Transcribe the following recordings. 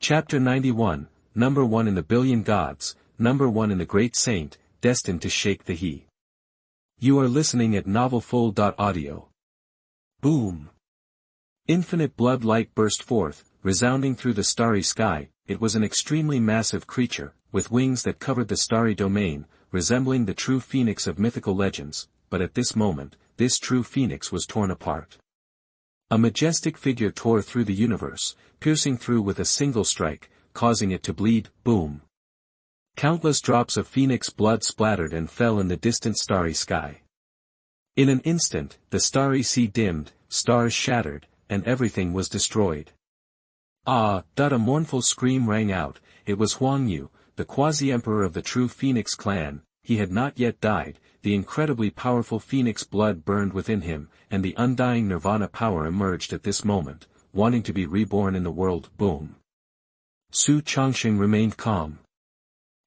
Chapter 91, Number 1 in the Billion Gods, Number 1 in the Great Saint, Destined to Shake the He. You are listening at novelfull.audio. Boom! Infinite blood light burst forth, resounding through the starry sky. It was an extremely massive creature, with wings that covered the starry domain, resembling the true phoenix of mythical legends, but at this moment, this true phoenix was torn apart. A majestic figure tore through the universe, piercing through with a single strike, causing it to bleed. Boom! Countless drops of phoenix blood splattered and fell in the distant starry sky. In an instant, the starry sea dimmed, stars shattered, and everything was destroyed. Ah! A mournful scream rang out. It was Huang Yu, the Quasi-Emperor of the true Phoenix clan. He had not yet died. The incredibly powerful Phoenix blood burned within him, and the undying Nirvana power emerged at this moment, wanting to be reborn in the world. Boom! Su Changsheng remained calm.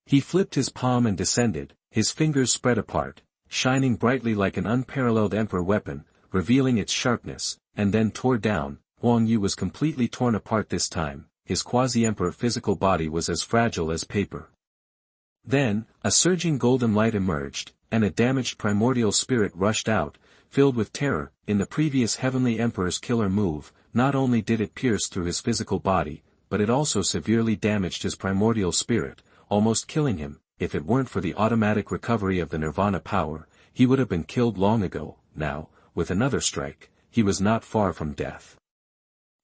He flipped his palm and descended, his fingers spread apart, shining brightly like an unparalleled emperor weapon, revealing its sharpness, and then tore down. Huang Yu was completely torn apart this time. His Quasi-Emperor physical body was as fragile as paper. Then, a surging golden light emerged, and a damaged primordial spirit rushed out, filled with terror. In the previous Heavenly Emperor's killer move, not only did it pierce through his physical body, but it also severely damaged his primordial spirit, almost killing him. If it weren't for the automatic recovery of the Nirvana power, he would have been killed long ago. Now, with another strike, he was not far from death.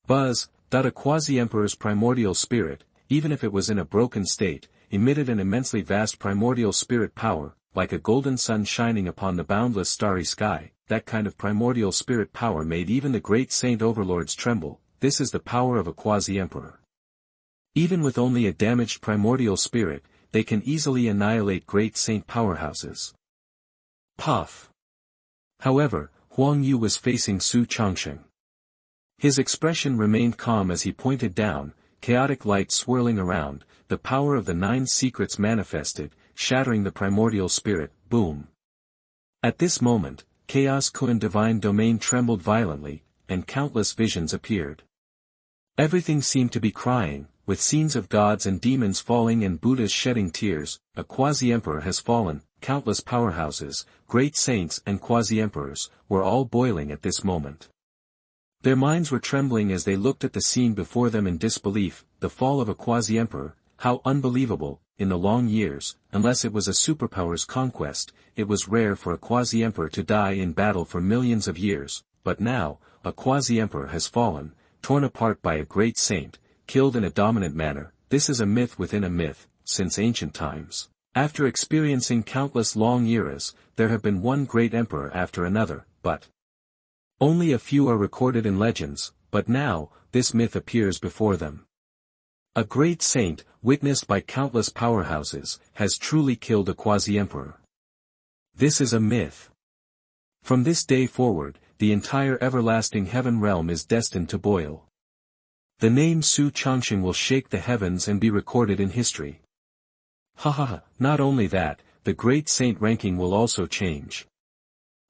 Buzz! A Quasi-Emperor's primordial spirit, even if it was in a broken state, emitted an immensely vast primordial spirit power, like a golden sun shining upon the boundless starry sky. That kind of primordial spirit power made even the great saint overlords tremble. This is the power of a Quasi-Emperor. Even with only a damaged primordial spirit, they can easily annihilate great saint powerhouses. Puff! However, Huang Yu was facing Su Changsheng. His expression remained calm as he pointed down, chaotic light swirling around. The power of the 9 secrets manifested, shattering the primordial spirit. Boom! At this moment, Chaos-Kun divine domain trembled violently, and countless visions appeared. Everything seemed to be crying, with scenes of gods and demons falling and Buddhas shedding tears. A Quasi-Emperor has fallen. Countless powerhouses, great saints and Quasi-Emperors, were all boiling at this moment. Their minds were trembling as they looked at the scene before them in disbelief. The fall of a Quasi-Emperor, how unbelievable. In the long years, unless it was a superpower's conquest, it was rare for a Quasi-Emperor to die in battle for millions of years, but now, a Quasi-Emperor has fallen, torn apart by a great saint, killed in a dominant manner. This is a myth within a myth. Since ancient times, after experiencing countless long eras, there have been one great emperor after another, but only a few are recorded in legends. But now, this myth appears before them. A great saint, witnessed by countless powerhouses, has truly killed a Quasi-Emperor. This is a myth. From this day forward, the entire everlasting heaven realm is destined to boil. The name Su Changsheng will shake the heavens and be recorded in history. Not only that, the great saint ranking will also change.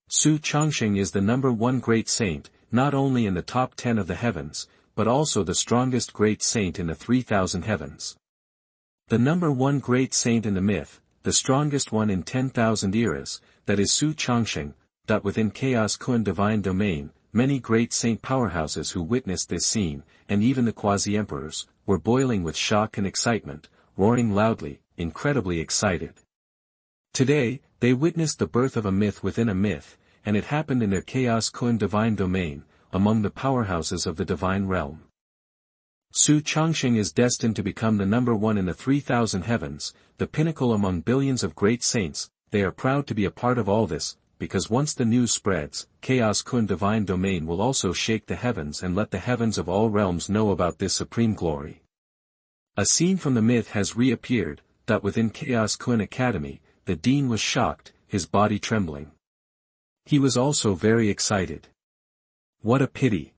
Su Changsheng is the number 1 great saint, not only in the top 10 of the heavens, but also the strongest great saint in the 3,000 heavens. The number 1 great saint in the myth, the strongest one in 10,000 eras, that is Su Changsheng. Within Chaos-Kun divine domain, many great saint powerhouses who witnessed this scene, and even the Quasi-Emperors, were boiling with shock and excitement, roaring loudly, incredibly excited. Today, they witnessed the birth of a myth within a myth, and it happened in their Chaos-Kun divine domain, among the powerhouses of the divine realm. Su Changsheng is destined to become the number 1 in the 3,000 heavens, the pinnacle among billions of great saints. They are proud to be a part of all this, because once the news spreads, Chaos-Kun divine domain will also shake the heavens and let the heavens of all realms know about this supreme glory. A scene from the myth has reappeared. Within Chaos-Kun Academy, the dean was shocked, his body trembling. He was also very excited. What a pity.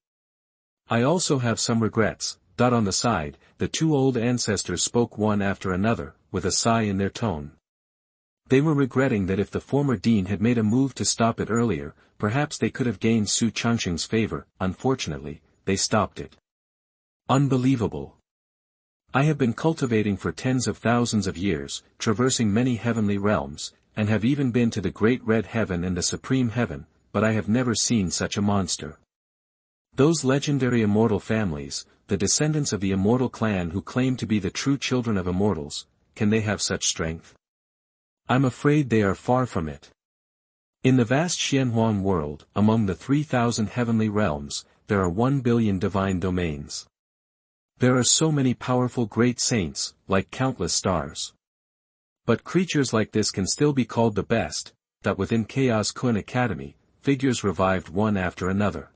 I also have some regrets. On the side, the 2 old ancestors spoke one after another, with a sigh in their tone. They were regretting that if the former dean had made a move to stop it earlier, perhaps they could have gained Su Changsheng's favor. Unfortunately, they stopped it. Unbelievable. I have been cultivating for tens of thousands of years, traversing many heavenly realms, and have even been to the great red heaven and the supreme heaven, but I have never seen such a monster. Those legendary immortal families, the descendants of the immortal clan who claim to be the true children of immortals, can they have such strength? I'm afraid they are far from it. In the vast Xianhuang world, among the 3,000 heavenly realms, there are 1 billion divine domains. There are so many powerful great saints, like countless stars. But creatures like this can still be called the best, that within Chaos-Kun Academy, figures revived one after another.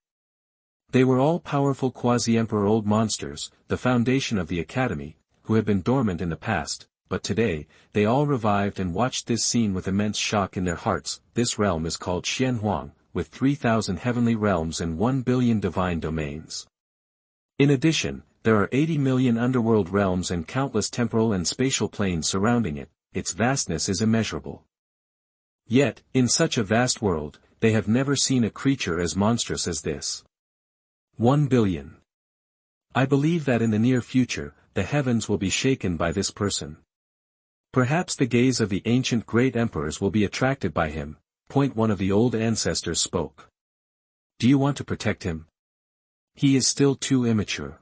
They were all powerful Quasi-Emperor old monsters, the foundation of the Academy, who had been dormant in the past, but today, they all revived and watched this scene with immense shock in their hearts. This realm is called Xianhuang, with 3,000 heavenly realms and 1 billion divine domains. In addition, there are 80 million underworld realms and countless temporal and spatial planes surrounding it. Its vastness is immeasurable. Yet, in such a vast world, they have never seen a creature as monstrous as this. 1 billion. I believe that in the near future, the heavens will be shaken by this person. Perhaps the gaze of the ancient great emperors will be attracted by him. One of the old ancestors spoke. Do you want to protect him? He is still too immature.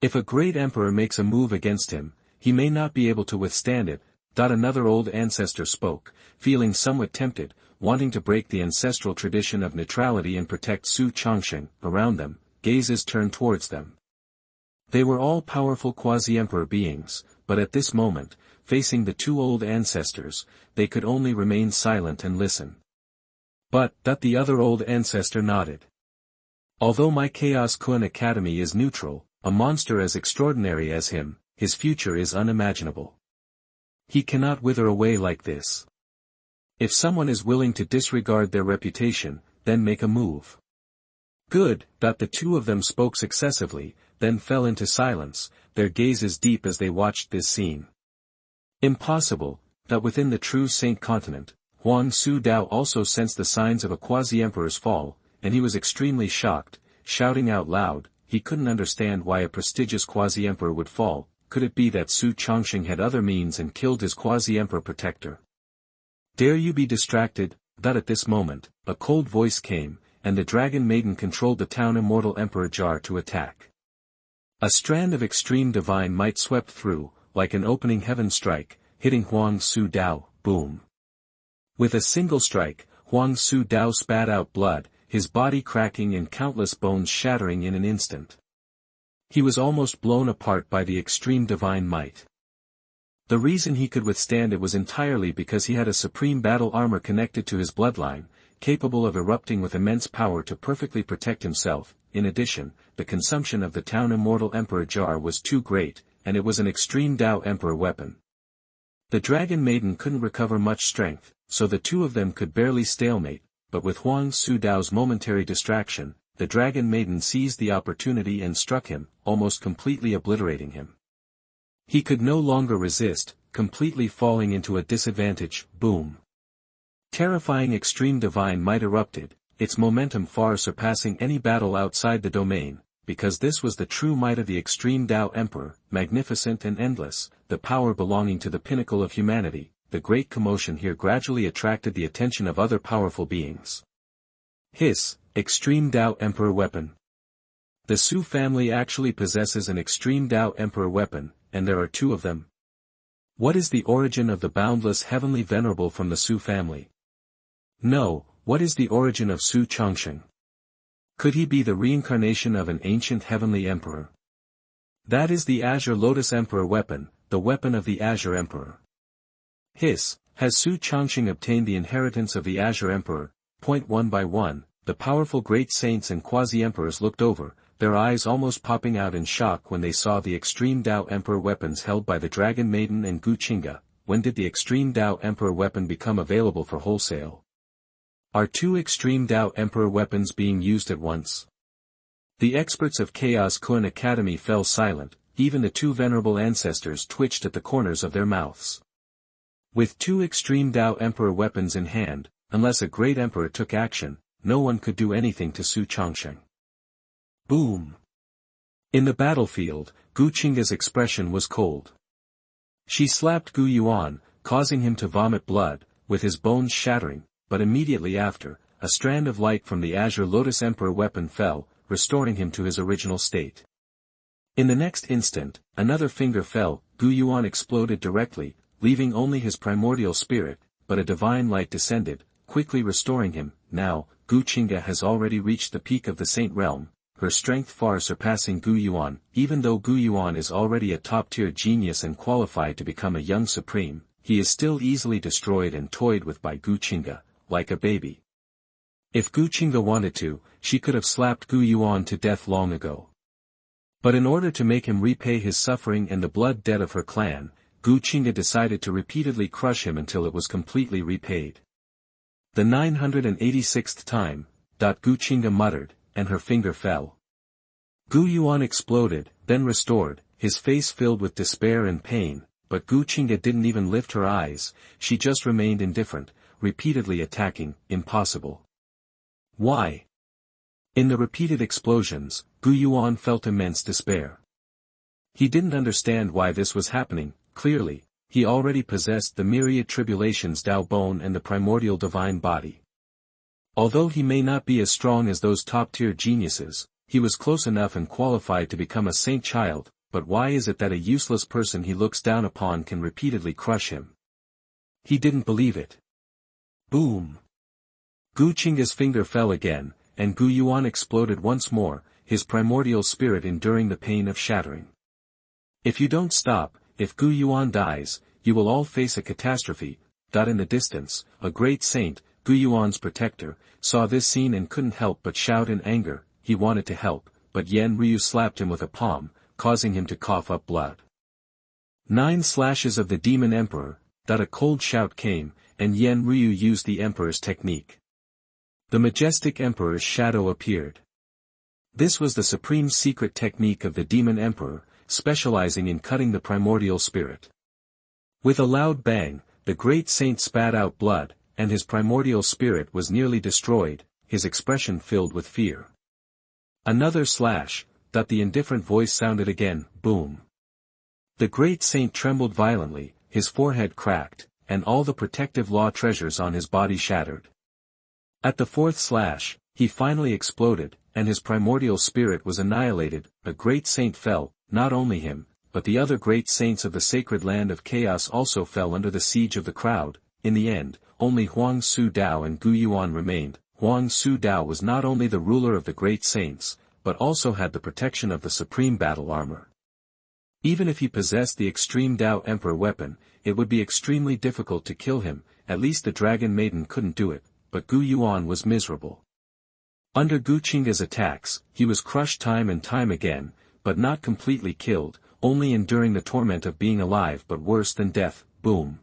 If a great emperor makes a move against him, he may not be able to withstand it. Another old ancestor spoke, feeling somewhat tempted, wanting to break the ancestral tradition of neutrality and protect Su Changsheng. Around them, gazes turned towards them. They were all powerful quasi-emperor beings, but at this moment, facing the two old ancestors, they could only remain silent and listen. But, the other old ancestor nodded. Although my Chaos-Kun Academy is neutral, a monster as extraordinary as him, his future is unimaginable. He cannot wither away like this. If someone is willing to disregard their reputation, then make a move. Good. The two of them spoke successively, then fell into silence, their gazes deep as they watched this scene. Impossible, within the true Saint continent, Huang Su Dao also sensed the signs of a quasi-emperor's fall, and he was extremely shocked, shouting out loud. He couldn't understand why a prestigious quasi-emperor would fall. Could it be that Su Changsheng had other means and killed his quasi-emperor protector? Dare you be distracted? At this moment, a cold voice came, and the dragon maiden controlled the town Immortal Emperor Jar to attack. A strand of extreme divine might swept through, like an opening heaven strike, hitting Huang Su Dao. Boom. With a single strike, Huang Su Dao spat out blood, his body cracking and countless bones shattering in an instant. He was almost blown apart by the extreme divine might. The reason he could withstand it was entirely because he had a supreme battle armor connected to his bloodline, capable of erupting with immense power to perfectly protect himself. In addition, the consumption of the town Immortal Emperor Jar was too great, and it was an extreme Dao Emperor weapon. The dragon maiden couldn't recover much strength, so the two of them could barely stalemate, but with Huang Su Dao's momentary distraction, the dragon maiden seized the opportunity and struck him, almost completely obliterating him. He could no longer resist, completely falling into a disadvantage. Boom. Terrifying extreme divine might erupted, its momentum far surpassing any battle outside the domain, because this was the true might of the extreme Dao Emperor, magnificent and endless, the power belonging to the pinnacle of humanity. The great commotion here gradually attracted the attention of other powerful beings. Hiss, extreme Dao Emperor weapon. The Su family actually possesses an extreme Dao Emperor weapon, and there are two of them. What is the origin of the boundless heavenly venerable from the Su family? No, what is the origin of Su Changsheng? Could he be the reincarnation of an ancient heavenly emperor? That is the Azure Lotus Emperor weapon, the weapon of the Azure Emperor. Hiss, has Su Changsheng obtained the inheritance of the Azure Emperor? One by one, the powerful great saints and quasi-emperors looked over, their eyes almost popping out in shock when they saw the extreme Dao Emperor weapons held by the Dragon Maiden and Gu Qingga. When did the extreme Dao Emperor weapon become available for wholesale? Are two extreme Dao Emperor weapons being used at once? The experts of Chaos-Kun Academy fell silent, even the two venerable ancestors twitched at the corners of their mouths. With two extreme Dao Emperor weapons in hand, unless a great emperor took action, no one could do anything to Su Changsheng. Boom! In the battlefield, Qingtian's expression was cold. She slapped Gu Yuan, causing him to vomit blood, with his bones shattering, but immediately after, a strand of light from the Azure Lotus Emperor weapon fell, restoring him to his original state. In the next instant, another finger fell, Gu Yuan exploded directly, leaving only his primordial spirit, but a divine light descended, quickly restoring him. Now, Qingtian has already reached the peak of the Saint Realm, her strength far surpassing Gu Yuan. Even though Gu Yuan is already a top-tier genius and qualified to become a young supreme, he is still easily destroyed and toyed with by Qingtian, like a baby. If Qingtian wanted to, she could have slapped Gu Yuan to death long ago. But in order to make him repay his suffering and the blood debt of her clan, Qingtian decided to repeatedly crush him until it was completely repaid. The 986th time, Qingtian muttered, and her finger fell. Gu Yuan exploded, then restored, his face filled with despair and pain, but Qingtian didn't even lift her eyes, she just remained indifferent, repeatedly attacking. Impossible. Why? In the repeated explosions, Gu Yuan felt immense despair. He didn't understand why this was happening. Clearly, he already possessed the myriad tribulations Dao Bone and the primordial divine body. Although he may not be as strong as those top-tier geniuses, he was close enough and qualified to become a saint child. But why is it that a useless person he looks down upon can repeatedly crush him? He didn't believe it. Boom! Qingtian's finger fell again, and Gu Yuan exploded once more, his primordial spirit enduring the pain of shattering. If you don't stop, if Gu Yuan dies, you will all face a catastrophe. In the distance, a great saint, Gu Yuan's protector, saw this scene and couldn't help but shout in anger. He wanted to help, but Yan Ryu slapped him with a palm, causing him to cough up blood. 9 slashes of the Demon Emperor. A cold shout came, and Yan Ryu used the Emperor's technique. The majestic Emperor's shadow appeared. This was the supreme secret technique of the Demon Emperor, specializing in cutting the primordial spirit. With a loud bang, the great saint spat out blood, and his primordial spirit was nearly destroyed, his expression filled with fear. Another slash. The indifferent voice sounded again. Boom. The great saint trembled violently, his forehead cracked, and all the protective law treasures on his body shattered. At the 4th slash, he finally exploded, and his primordial spirit was annihilated. A great saint fell, not only him, but the other great saints of the sacred land of chaos also fell under the siege of the crowd. In the end, only Huang Su Dao and Gu Yuan remained. Huang Su Dao was not only the ruler of the great saints, but also had the protection of the supreme battle armor. Even if he possessed the extreme Dao Emperor weapon, it would be extremely difficult to kill him. At least the Dragon Maiden couldn't do it, but Gu Yuan was miserable. Under Qingtian's attacks, he was crushed time and time again, but not completely killed, only enduring the torment of being alive but worse than death. Boom.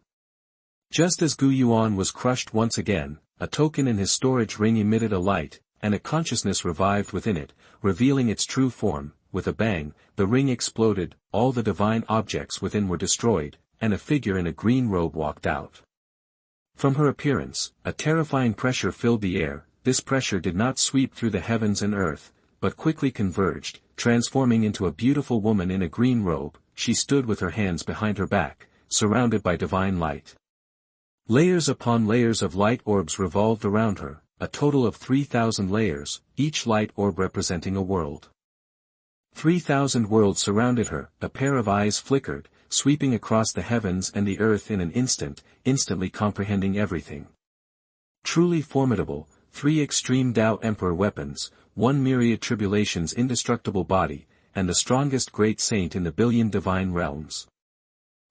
Just as Gu Yuan was crushed once again, a token in his storage ring emitted a light, and a consciousness revived within it, revealing its true form. With a bang, the ring exploded, all the divine objects within were destroyed, and a figure in a green robe walked out. From her appearance, a terrifying pressure filled the air. This pressure did not sweep through the heavens and earth, but quickly converged, transforming into a beautiful woman in a green robe. She stood with her hands behind her back, surrounded by divine light. Layers upon layers of light orbs revolved around her, a total of 3,000 layers, each light orb representing a world. 3,000 worlds surrounded her, a pair of eyes flickered, sweeping across the heavens and the earth in an instant, instantly comprehending everything. Truly formidable, 3 extreme Dao Emperor weapons, 1 myriad tribulations indestructible body, and the strongest great saint in the billion divine realms.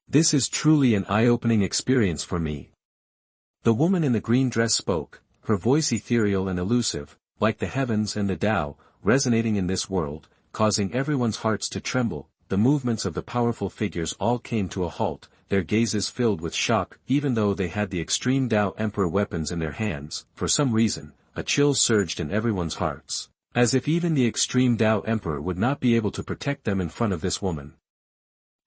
This is truly an eye-opening experience for me. The woman in the green dress spoke, her voice ethereal and elusive, like the heavens and the Tao, resonating in this world, causing everyone's hearts to tremble. The movements of the powerful figures all came to a halt, their gazes filled with shock. Even though they had the extreme Dao Emperor weapons in their hands, for some reason, a chill surged in everyone's hearts, as if even the extreme Dao Emperor would not be able to protect them in front of this woman.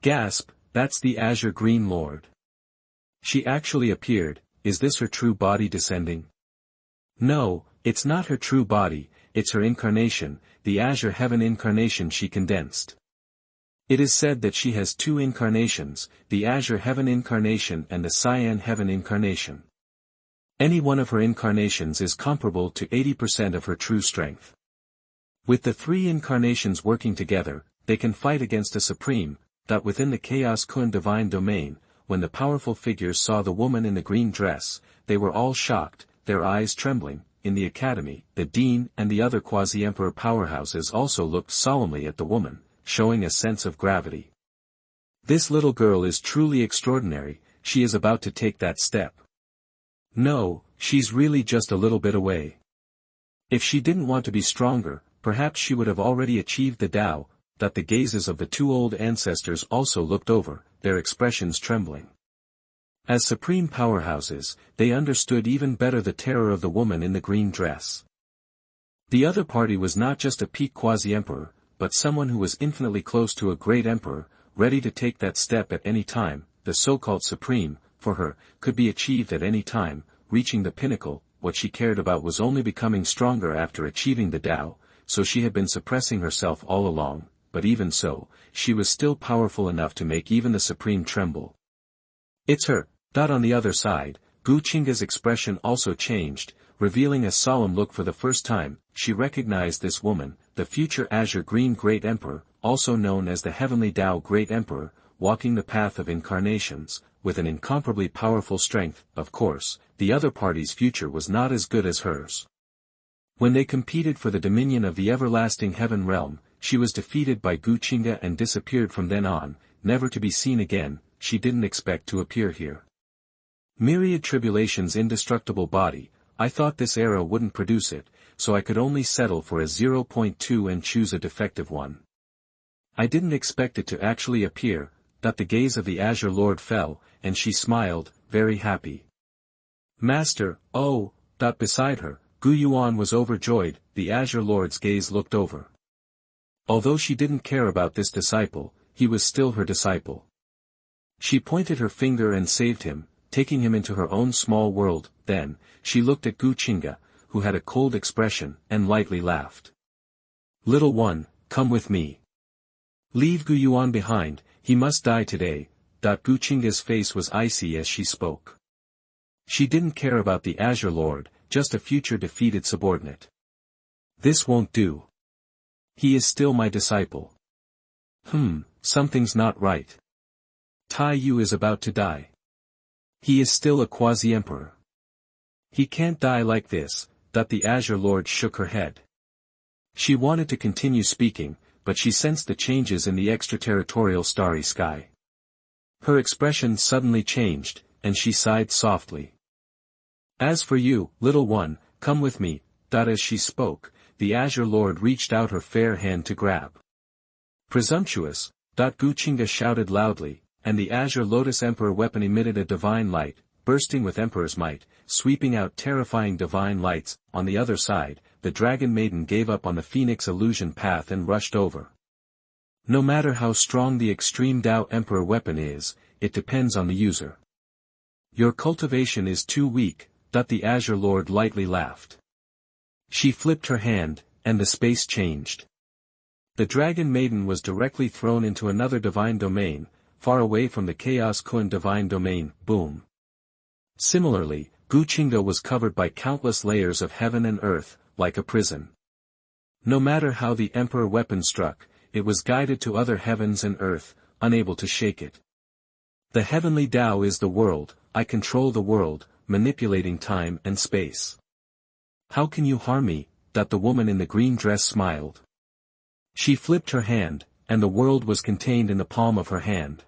Gasp, that's the Azure Green Lord. She actually appeared. Is this her true body descending? No, it's not her true body, it's her incarnation, the Azure Heaven incarnation she condensed. It is said that she has two incarnations, the Azure Heaven incarnation and the Cyan Heaven incarnation. Any one of her incarnations is comparable to 80% of her true strength. With the three incarnations working together, they can fight against a supreme, that within the Chaos Kun divine domain. When the powerful figures saw the woman in the green dress, they were all shocked, their eyes trembling. In the academy, the dean and the other Quasi-Emperor powerhouses also looked solemnly at the woman, showing a sense of gravity. This little girl is truly extraordinary, she is about to take that step. No, she's really just a little bit away. If she didn't want to be stronger, perhaps she would have already achieved the Tao. That the gazes of the two old ancestors also looked over, their expressions trembling. As supreme powerhouses, they understood even better the terror of the woman in the green dress. The other party was not just a peak quasi-emperor, but someone who was infinitely close to a great emperor, ready to take that step at any time. The so-called supreme, for her, could be achieved at any time, reaching the pinnacle. What she cared about was only becoming stronger after achieving the Tao, so she had been suppressing herself all along. But even so, she was still powerful enough to make even the supreme tremble. It's her. On the other side, Qingtian's expression also changed, revealing a solemn look for the first time. She recognized this woman, the future Azure Green Great Emperor, also known as the Heavenly Tao Great Emperor, walking the path of incarnations, with an incomparably powerful strength. Of course, the other party's future was not as good as hers. When they competed for the dominion of the everlasting heaven realm, she was defeated by Qingtian and disappeared from then on, never to be seen again. She didn't expect to appear here. Myriad tribulations indestructible body, I thought this era wouldn't produce it, so I could only settle for a 0.2 and choose a defective one. I didn't expect it to actually appear. The gaze of the Azure Lord fell, and she smiled, very happy. Master, oh, beside her, Gu Yuan was overjoyed. The Azure Lord's gaze looked over. Although she didn't care about this disciple, he was still her disciple. She pointed her finger and saved him, taking him into her own small world. Then, she looked at Qingtian, who had a cold expression, and lightly laughed. Little one, come with me. Leave Gu Yuan behind, he must die today. Qingtian's face was icy as she spoke. She didn't care about the Azure Lord, just a future defeated subordinate. This won't do. He is still my disciple. Something's not right. Tai Yu is about to die. He is still a quasi-emperor. He can't die like this. The Azure Lord shook her head. She wanted to continue speaking, but she sensed the changes in the extraterritorial starry sky. Her expression suddenly changed, and she sighed softly. As for you, little one, come with me. As she spoke, the Azure Lord reached out her fair hand to grab. Presumptuous, Qingtian shouted loudly, and the Azure Lotus Emperor weapon emitted a divine light, bursting with Emperor's might, sweeping out terrifying divine lights. On the other side, the Dragon Maiden gave up on the Phoenix illusion path and rushed over. No matter how strong the extreme Tao Emperor weapon is, it depends on the user. Your cultivation is too weak. The Azure Lord lightly laughed. She flipped her hand, and the space changed. The Dragon Maiden was directly thrown into another divine domain, far away from the Chaos Kun divine domain. Boom. Similarly, Qingtian was covered by countless layers of heaven and earth, like a prison. No matter how the Emperor weapon struck, it was guided to other heavens and earth, unable to shake it. The heavenly Tao is the world, I control the world, manipulating time and space. How can you harm me? The woman in the green dress smiled. She flipped her hand, and the world was contained in the palm of her hand.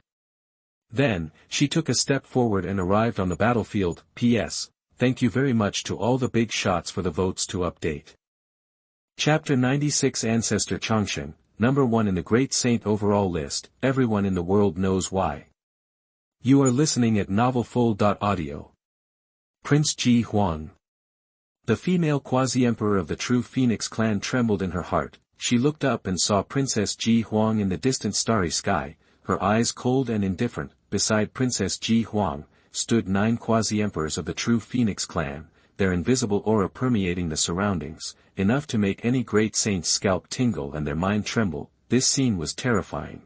Then, she took a step forward and arrived on the battlefield. P.S. Thank you very much to all the big shots for the votes to update. Chapter 96 Ancestor Changsheng, number 1 in the Great Saint overall list, everyone in the world knows why. You are listening at novelfull.audio. Prince Ji Huang. The female quasi-emperor of the true Phoenix clan trembled in her heart. She looked up and saw Princess Ji Huang in the distant starry sky, her eyes cold and indifferent. Beside Princess Ji Huang, stood 9 quasi-emperors of the true Phoenix clan, their invisible aura permeating the surroundings, enough to make any great saint's scalp tingle and their mind tremble. This scene was terrifying.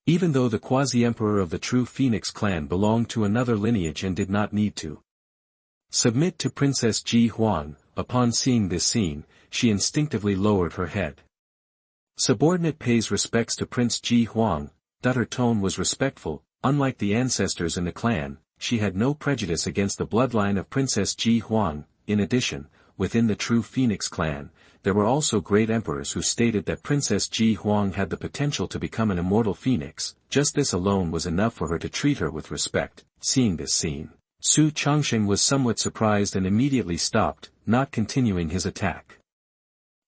Even though the Quasi-Emperor of the true Phoenix clan belonged to another lineage and did not need to submit to Princess Ji Huang, upon seeing this scene, she instinctively lowered her head. Subordinate pays respects to Prince Ji Huang. Her tone was respectful. Unlike the ancestors in the clan, she had no prejudice against the bloodline of Princess Ji Huang. In addition, within the true Phoenix clan, there were also great emperors who stated that Princess Ji Huang had the potential to become an immortal phoenix. Just this alone was enough for her to treat her with respect. Seeing this scene, Su Changsheng was somewhat surprised and immediately stopped, not continuing his attack.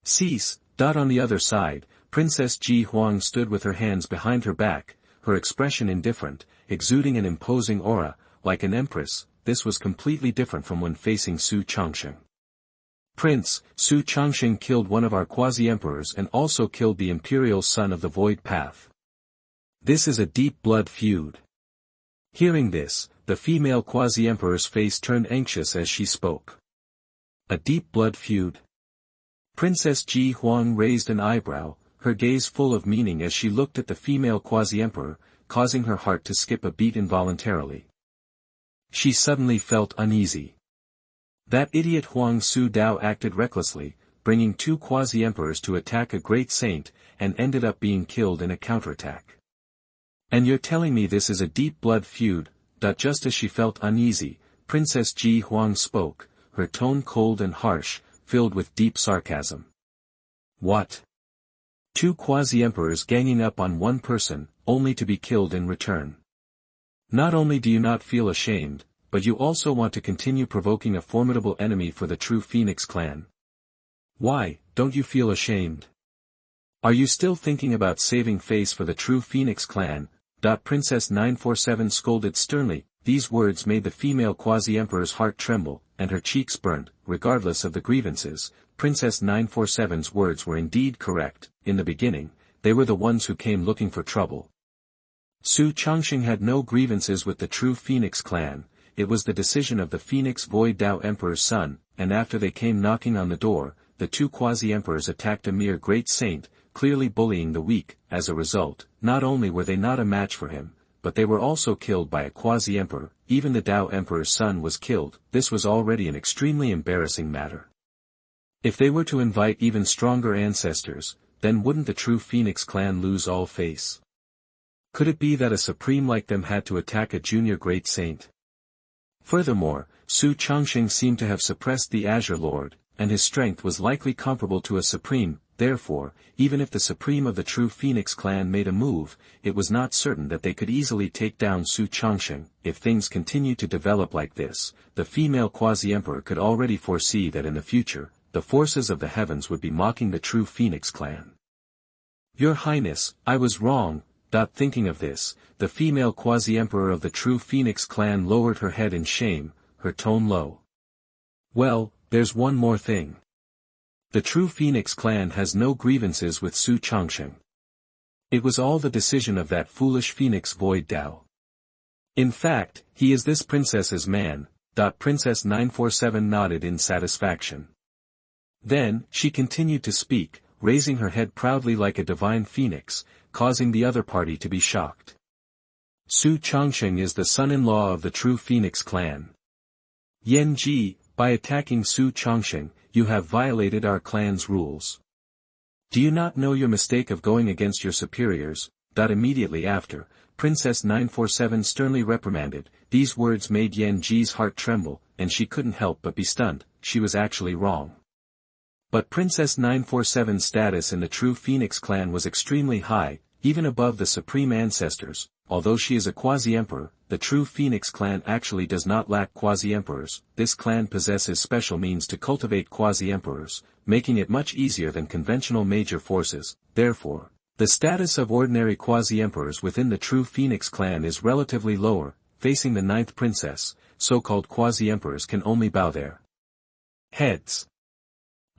Cease. On the other side, Princess Ji Huang stood with her hands behind her back, her expression indifferent, exuding an imposing aura, like an empress. This was completely different from when facing Su Changsheng. Prince, Su Changsheng killed one of our Quasi-Emperors and also killed the imperial son of the Void Path. This is a deep blood feud. Hearing this, the female Quasi-Emperor's face turned anxious as she spoke. A deep blood feud? Princess Ji Huang raised an eyebrow, her gaze full of meaning as she looked at the female Quasi-Emperor, causing her heart to skip a beat involuntarily. She suddenly felt uneasy. That idiot Huang Su Dao acted recklessly, bringing two Quasi-Emperors to attack a great saint, and ended up being killed in a counterattack. And you're telling me this is a deep blood feud? Just as she felt uneasy, Princess Ji Huang spoke, her tone cold and harsh, filled with deep sarcasm. What? Two Quasi-Emperors ganging up on one person, only to be killed in return. Not only do you not feel ashamed, but you also want to continue provoking a formidable enemy for the true Phoenix clan. Why, don't you feel ashamed? Are you still thinking about saving face for the true Phoenix clan? Princess 947 scolded sternly. These words made the female Quasi-Emperor's heart tremble, and her cheeks burned. Regardless of the grievances, Princess 947's words were indeed correct. In the beginning, they were the ones who came looking for trouble. Su Changsheng had no grievances with the true Phoenix clan. It was the decision of the Phoenix Void Dao Emperor's son, and after they came knocking on the door, the two Quasi-Emperors attacked a mere great saint, clearly bullying the weak. As a result, not only were they not a match for him, but they were also killed by a Quasi-Emperor. Even the Dao Emperor's son was killed. This was already an extremely embarrassing matter. If they were to invite even stronger ancestors, then wouldn't the true Phoenix clan lose all face? Could it be that a supreme like them had to attack a junior great saint? Furthermore, Su Changsheng seemed to have suppressed the Azure Lord, and his strength was likely comparable to a supreme. Therefore, even if the supreme of the true Phoenix clan made a move, it was not certain that they could easily take down Su Changsheng. If things continued to develop like this, the female Quasi-Emperor could already foresee that in the future, the forces of the heavens would be mocking the true Phoenix clan. Your Highness, I was wrong. Thinking of this, the female Quasi-Emperor of the true Phoenix clan lowered her head in shame, her tone low. Well, there's one more thing. The true Phoenix clan has no grievances with Su Changsheng. It was all the decision of that foolish Phoenix Void Dao. In fact, he is this princess's man. Princess 947 nodded in satisfaction. Then, she continued to speak, raising her head proudly like a divine phoenix, causing the other party to be shocked. Su Changsheng is the son-in-law of the true Phoenix clan. Yan Ji, by attacking Su Changsheng, you have violated our clan's rules. Do you not know your mistake of going against your superiors? Immediately after, Princess 947 sternly reprimanded. These words made Yan Ji's heart tremble, and she couldn't help but be stunned. She was actually wrong. But Princess 947's status in the true Phoenix clan was extremely high, even above the supreme ancestors. Although she is a Quasi-Emperor, the true Phoenix clan actually does not lack Quasi-Emperors. This clan possesses special means to cultivate Quasi-Emperors, making it much easier than conventional major forces. Therefore, the status of ordinary Quasi-Emperors within the true Phoenix clan is relatively lower. Facing the ninth princess, so-called Quasi-Emperors can only bow their heads.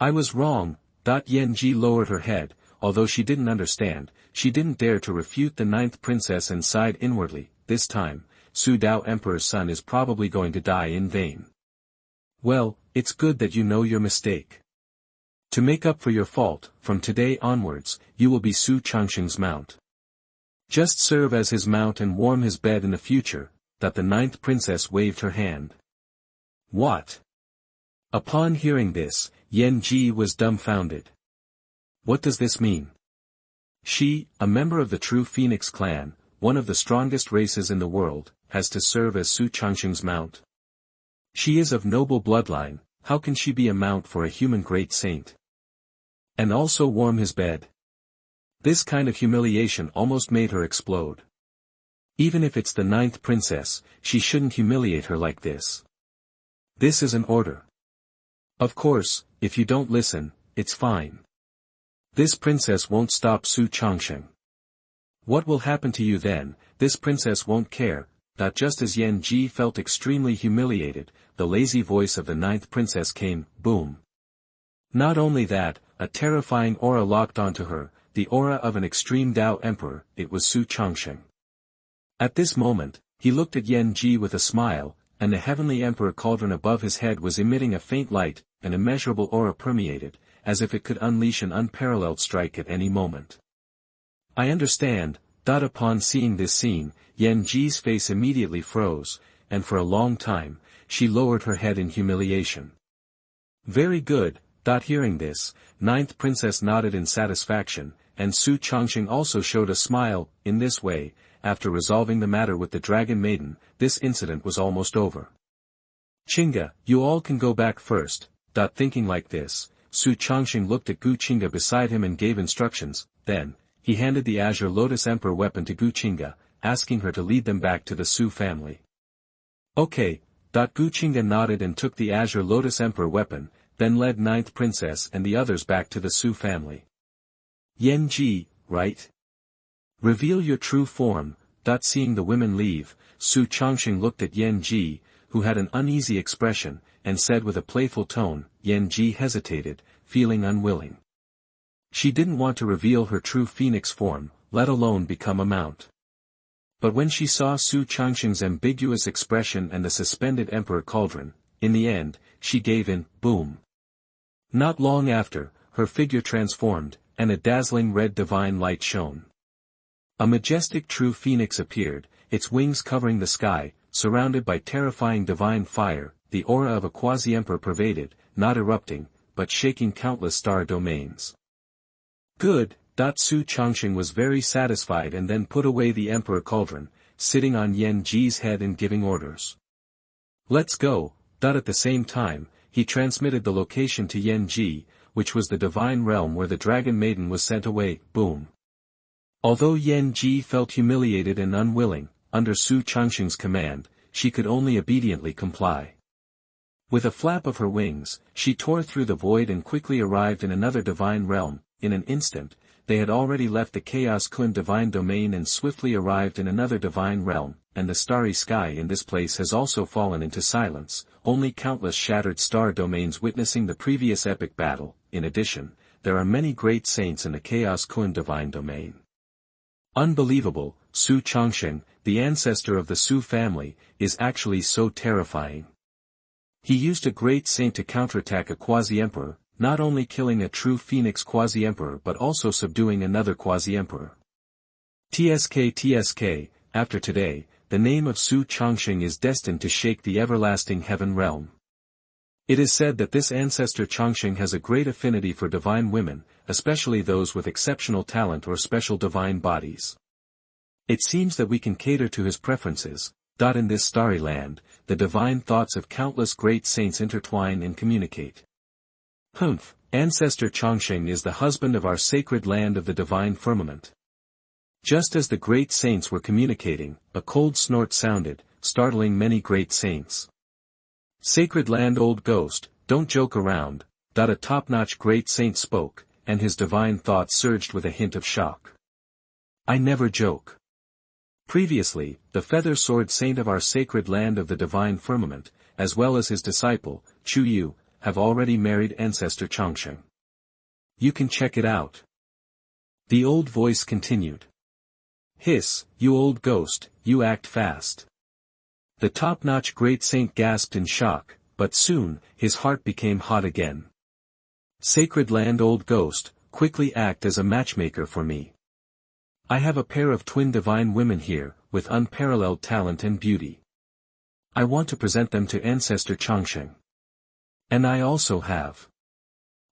I was wrong. Yan Ji lowered her head. Although she didn't understand, she didn't dare to refute the ninth princess and sighed inwardly. This time, Su Dao Emperor's son is probably going to die in vain. Well, it's good that you know your mistake. To make up for your fault, from today onwards, you will be Su Changsheng's mount. Just serve as his mount and warm his bed in the future." That the ninth princess waved her hand. What? Upon hearing this, Yan Ji was dumbfounded. What does this mean? She, a member of the true Phoenix clan, one of the strongest races in the world, has to serve as Su Changsheng's mount. She is of noble bloodline, how can she be a mount for a human great saint? And also warm his bed? This kind of humiliation almost made her explode. Even if it's the ninth princess, she shouldn't humiliate her like this. This is an order. Of course, if you don't listen, it's fine. This princess won't stop Su Changsheng. What will happen to you then? This princess won't care. Just as Yan Ji felt extremely humiliated, the lazy voice of the ninth princess came, boom. Not only that, a terrifying aura locked onto her, the aura of an extreme Dao emperor. It was Su Changsheng. At this moment, he looked at Yan Ji with a smile, and the heavenly emperor cauldron above his head was emitting a faint light, an immeasurable aura permeated, as if it could unleash an unparalleled strike at any moment. I understand. Upon seeing this scene, Yan Ji's face immediately froze, and for a long time, she lowered her head in humiliation. Very good. Hearing this, ninth princess nodded in satisfaction, and Su Changsheng also showed a smile. In this way, after resolving the matter with the dragon maiden, this incident was almost over. Qingga, you all can go back first. Thinking like this, Su Changsheng looked at Gu Qingga beside him and gave instructions. Then, he handed the Azure Lotus Emperor weapon to Gu Qingga, asking her to lead them back to the Su family. Okay. Gu Qingga nodded and took the Azure Lotus Emperor weapon, then led ninth princess and the others back to the Su family. Yan Ji, right? Reveal your true form. Seeing the women leave, Su Changsheng looked at Yan Ji, who had an uneasy expression, and said with a playful tone. Yan Ji hesitated, feeling unwilling. She didn't want to reveal her true phoenix form, let alone become a mount. But when she saw Su Changsheng's ambiguous expression and the suspended Emperor Cauldron, in the end, she gave in. Boom. Not long after, her figure transformed, and a dazzling red divine light shone. A majestic true phoenix appeared, its wings covering the sky, surrounded by terrifying divine fire. The aura of a Quasi-Emperor pervaded, not erupting, but shaking countless star domains. Good. Su Changsheng was very satisfied and then put away the Emperor Cauldron, sitting on Yan Ji's head and giving orders. Let's go. At the same time, he transmitted the location to Yan Ji, which was the divine realm where the dragon maiden was sent away. Boom. Although Yan Ji felt humiliated and unwilling, under Su Changsheng's command, she could only obediently comply. With a flap of her wings, she tore through the void and quickly arrived in another divine realm. In an instant, they had already left the Chaos Kun divine domain and swiftly arrived in another divine realm, and the starry sky in this place has also fallen into silence, only countless shattered star domains witnessing the previous epic battle. In addition, there are many great saints in the Chaos Kun divine domain. Unbelievable. Su Changsheng, the ancestor of the Su family, is actually so terrifying. He used a great saint to counterattack a Quasi-Emperor, not only killing a true Phoenix Quasi-Emperor but also subduing another Quasi-Emperor. TSK, after today, the name of Su Changsheng is destined to shake the everlasting heaven realm. It is said that this ancestor Changsheng has a great affinity for divine women, especially those with exceptional talent or special divine bodies. It seems that we can cater to his preferences. In this starry land, the divine thoughts of countless great saints intertwine and communicate. Ancestor Changsheng is the husband of our sacred land of the divine firmament. Just as the great saints were communicating, a cold snort sounded, startling many great saints. Sacred land old ghost, don't joke around. A top-notch great saint spoke, and his divine thoughts surged with a hint of shock. I never joke. Previously, the feather sword saint of our sacred land of the divine firmament, as well as his disciple, Chu Yu, have already married ancestor Changsheng. You can check it out. The old voice continued. Hiss, you old ghost, you act fast. The top-notch great saint gasped in shock. but soon, his heart became hot again. Sacred land old ghost, quickly act as a matchmaker for me. I have a pair of twin divine women here, with unparalleled talent and beauty. I want to present them to Ancestor Changsheng. And I also have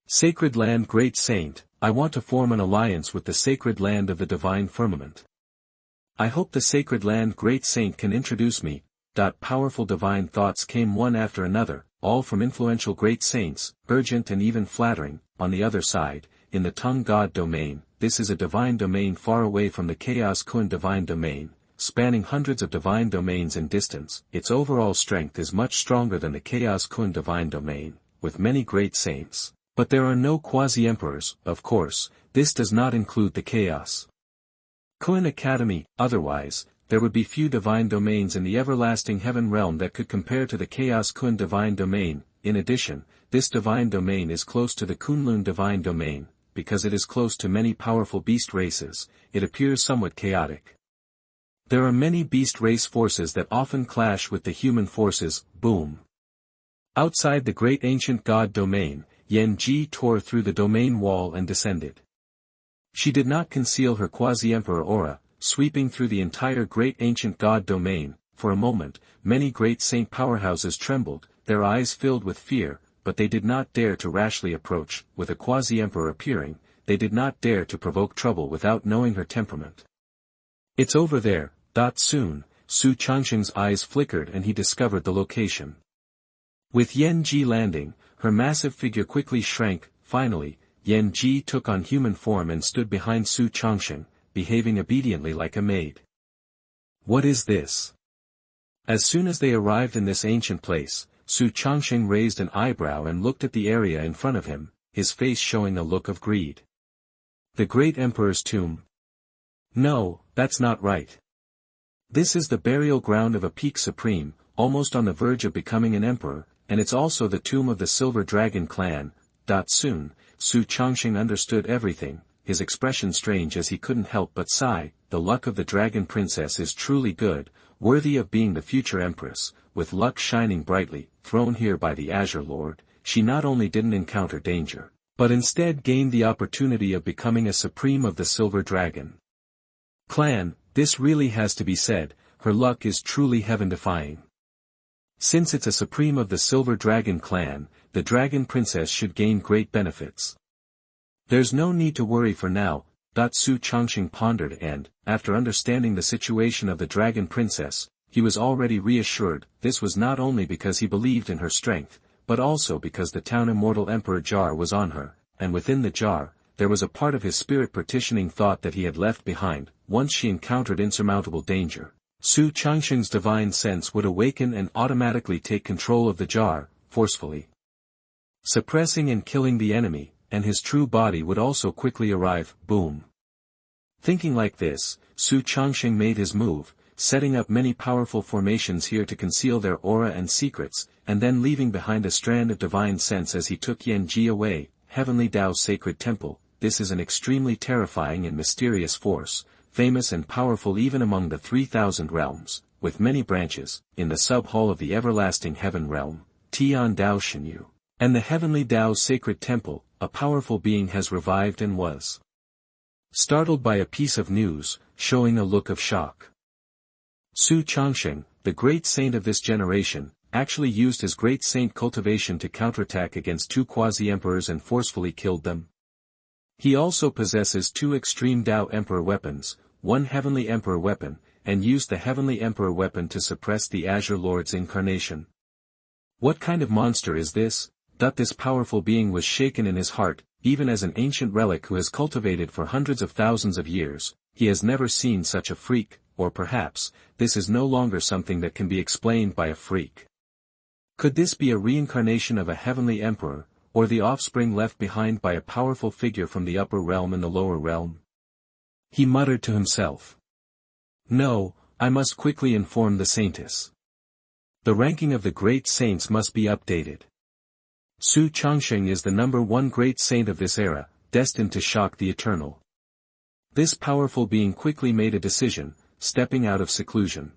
Sacred Land Great Saint, I want to form an alliance with the Sacred Land of the Divine Firmament. I hope the Sacred Land Great Saint can introduce me. Powerful divine thoughts came one after another, all from influential great saints, urgent and even flattering. On the other side, in the Tongue God domain, this is a divine domain far away from the Chaos Kun divine domain, spanning hundreds of divine domains in distance. Its overall strength is much stronger than the Chaos Kun divine domain, with many great saints. But there are no Quasi-Emperors, of course. This does not include the Chaos Kun Academy. Otherwise, there would be few divine domains in the everlasting heaven realm that could compare to the Chaos Kun divine domain. In addition, this divine domain is close to the Kunlun divine domain. Because it is close to many powerful beast races, it appears somewhat chaotic. There are many beast race forces that often clash with the human forces. Boom. Outside the great ancient god domain, Yan Ji tore through the domain wall and descended. She did not conceal her Quasi-Emperor aura, sweeping through the entire great ancient god domain. For a moment, many great saint powerhouses trembled, their eyes filled with fear, but they did not dare to rashly approach. With a Quasi-Emperor appearing, they did not dare to provoke trouble without knowing her temperament. It's over there. Soon, Su Changsheng's eyes flickered and he discovered the location. With Yan Ji landing, her massive figure quickly shrank. Finally, Yan Ji took on human form and stood behind Su Changsheng, behaving obediently like a maid. What is this? As soon as they arrived in this ancient place, Su Changsheng raised an eyebrow and looked at the area in front of him, his face showing a look of greed. The great emperor's tomb? No, that's not right. This is the burial ground of a peak supreme, almost on the verge of becoming an emperor, and it's also the tomb of the Silver Dragon clan. Soon, Su Changsheng understood everything, his expression strange as he couldn't help but sigh. The luck of the Dragon Princess is truly good, worthy of being the future Empress. With luck shining brightly, thrown here by the Azure Lord, she not only didn't encounter danger, but instead gained the opportunity of becoming a supreme of the Silver Dragon clan. This really has to be said, her luck is truly heaven-defying. Since it's a supreme of the Silver Dragon clan, the Dragon Princess should gain great benefits. There's no need to worry for now. Su Changsheng pondered and, after understanding the situation of the Dragon Princess, he was already reassured. This was not only because he believed in her strength, but also because the town Immortal Emperor jar was on her, and within the jar, there was a part of his spirit partitioning thought that he had left behind. Once she encountered insurmountable danger, Su Changsheng's divine sense would awaken and automatically take control of the jar, forcefully suppressing and killing the enemy, and his true body would also quickly arrive. Boom. Thinking like this, Su Changsheng made his move, setting up many powerful formations here to conceal their aura and secrets, and then leaving behind a strand of divine sense as he took Yan Ji away. Heavenly Tao Sacred Temple. This is an extremely terrifying and mysterious force, famous and powerful even among the 3,000 realms, with many branches. In the sub-hall of the everlasting heaven realm, Tian Dao Shenyu, and the Heavenly Tao Sacred Temple, a powerful being has revived and was startled by a piece of news, showing a look of shock. Su Changsheng, the great saint of this generation, actually used his great saint cultivation to counterattack against 2 Quasi-Emperors and forcefully killed them. He also possesses 2 extreme Tao Emperor weapons, 1 Heavenly Emperor weapon, and used the Heavenly Emperor weapon to suppress the Azure Lord's incarnation. What kind of monster is this? This powerful being was shaken in his heart, even as an ancient relic who has cultivated for hundreds of thousands of years. He has never seen such a freak, or perhaps, this is no longer something that can be explained by a freak. Could this be a reincarnation of a heavenly emperor, or the offspring left behind by a powerful figure from the upper realm and the lower realm? He muttered to himself. No, I must quickly inform the saintess. The ranking of the great saints must be updated. Su Changsheng is the number 1 great saint of this era, destined to shock the eternal. This powerful being quickly made a decision, stepping out of seclusion.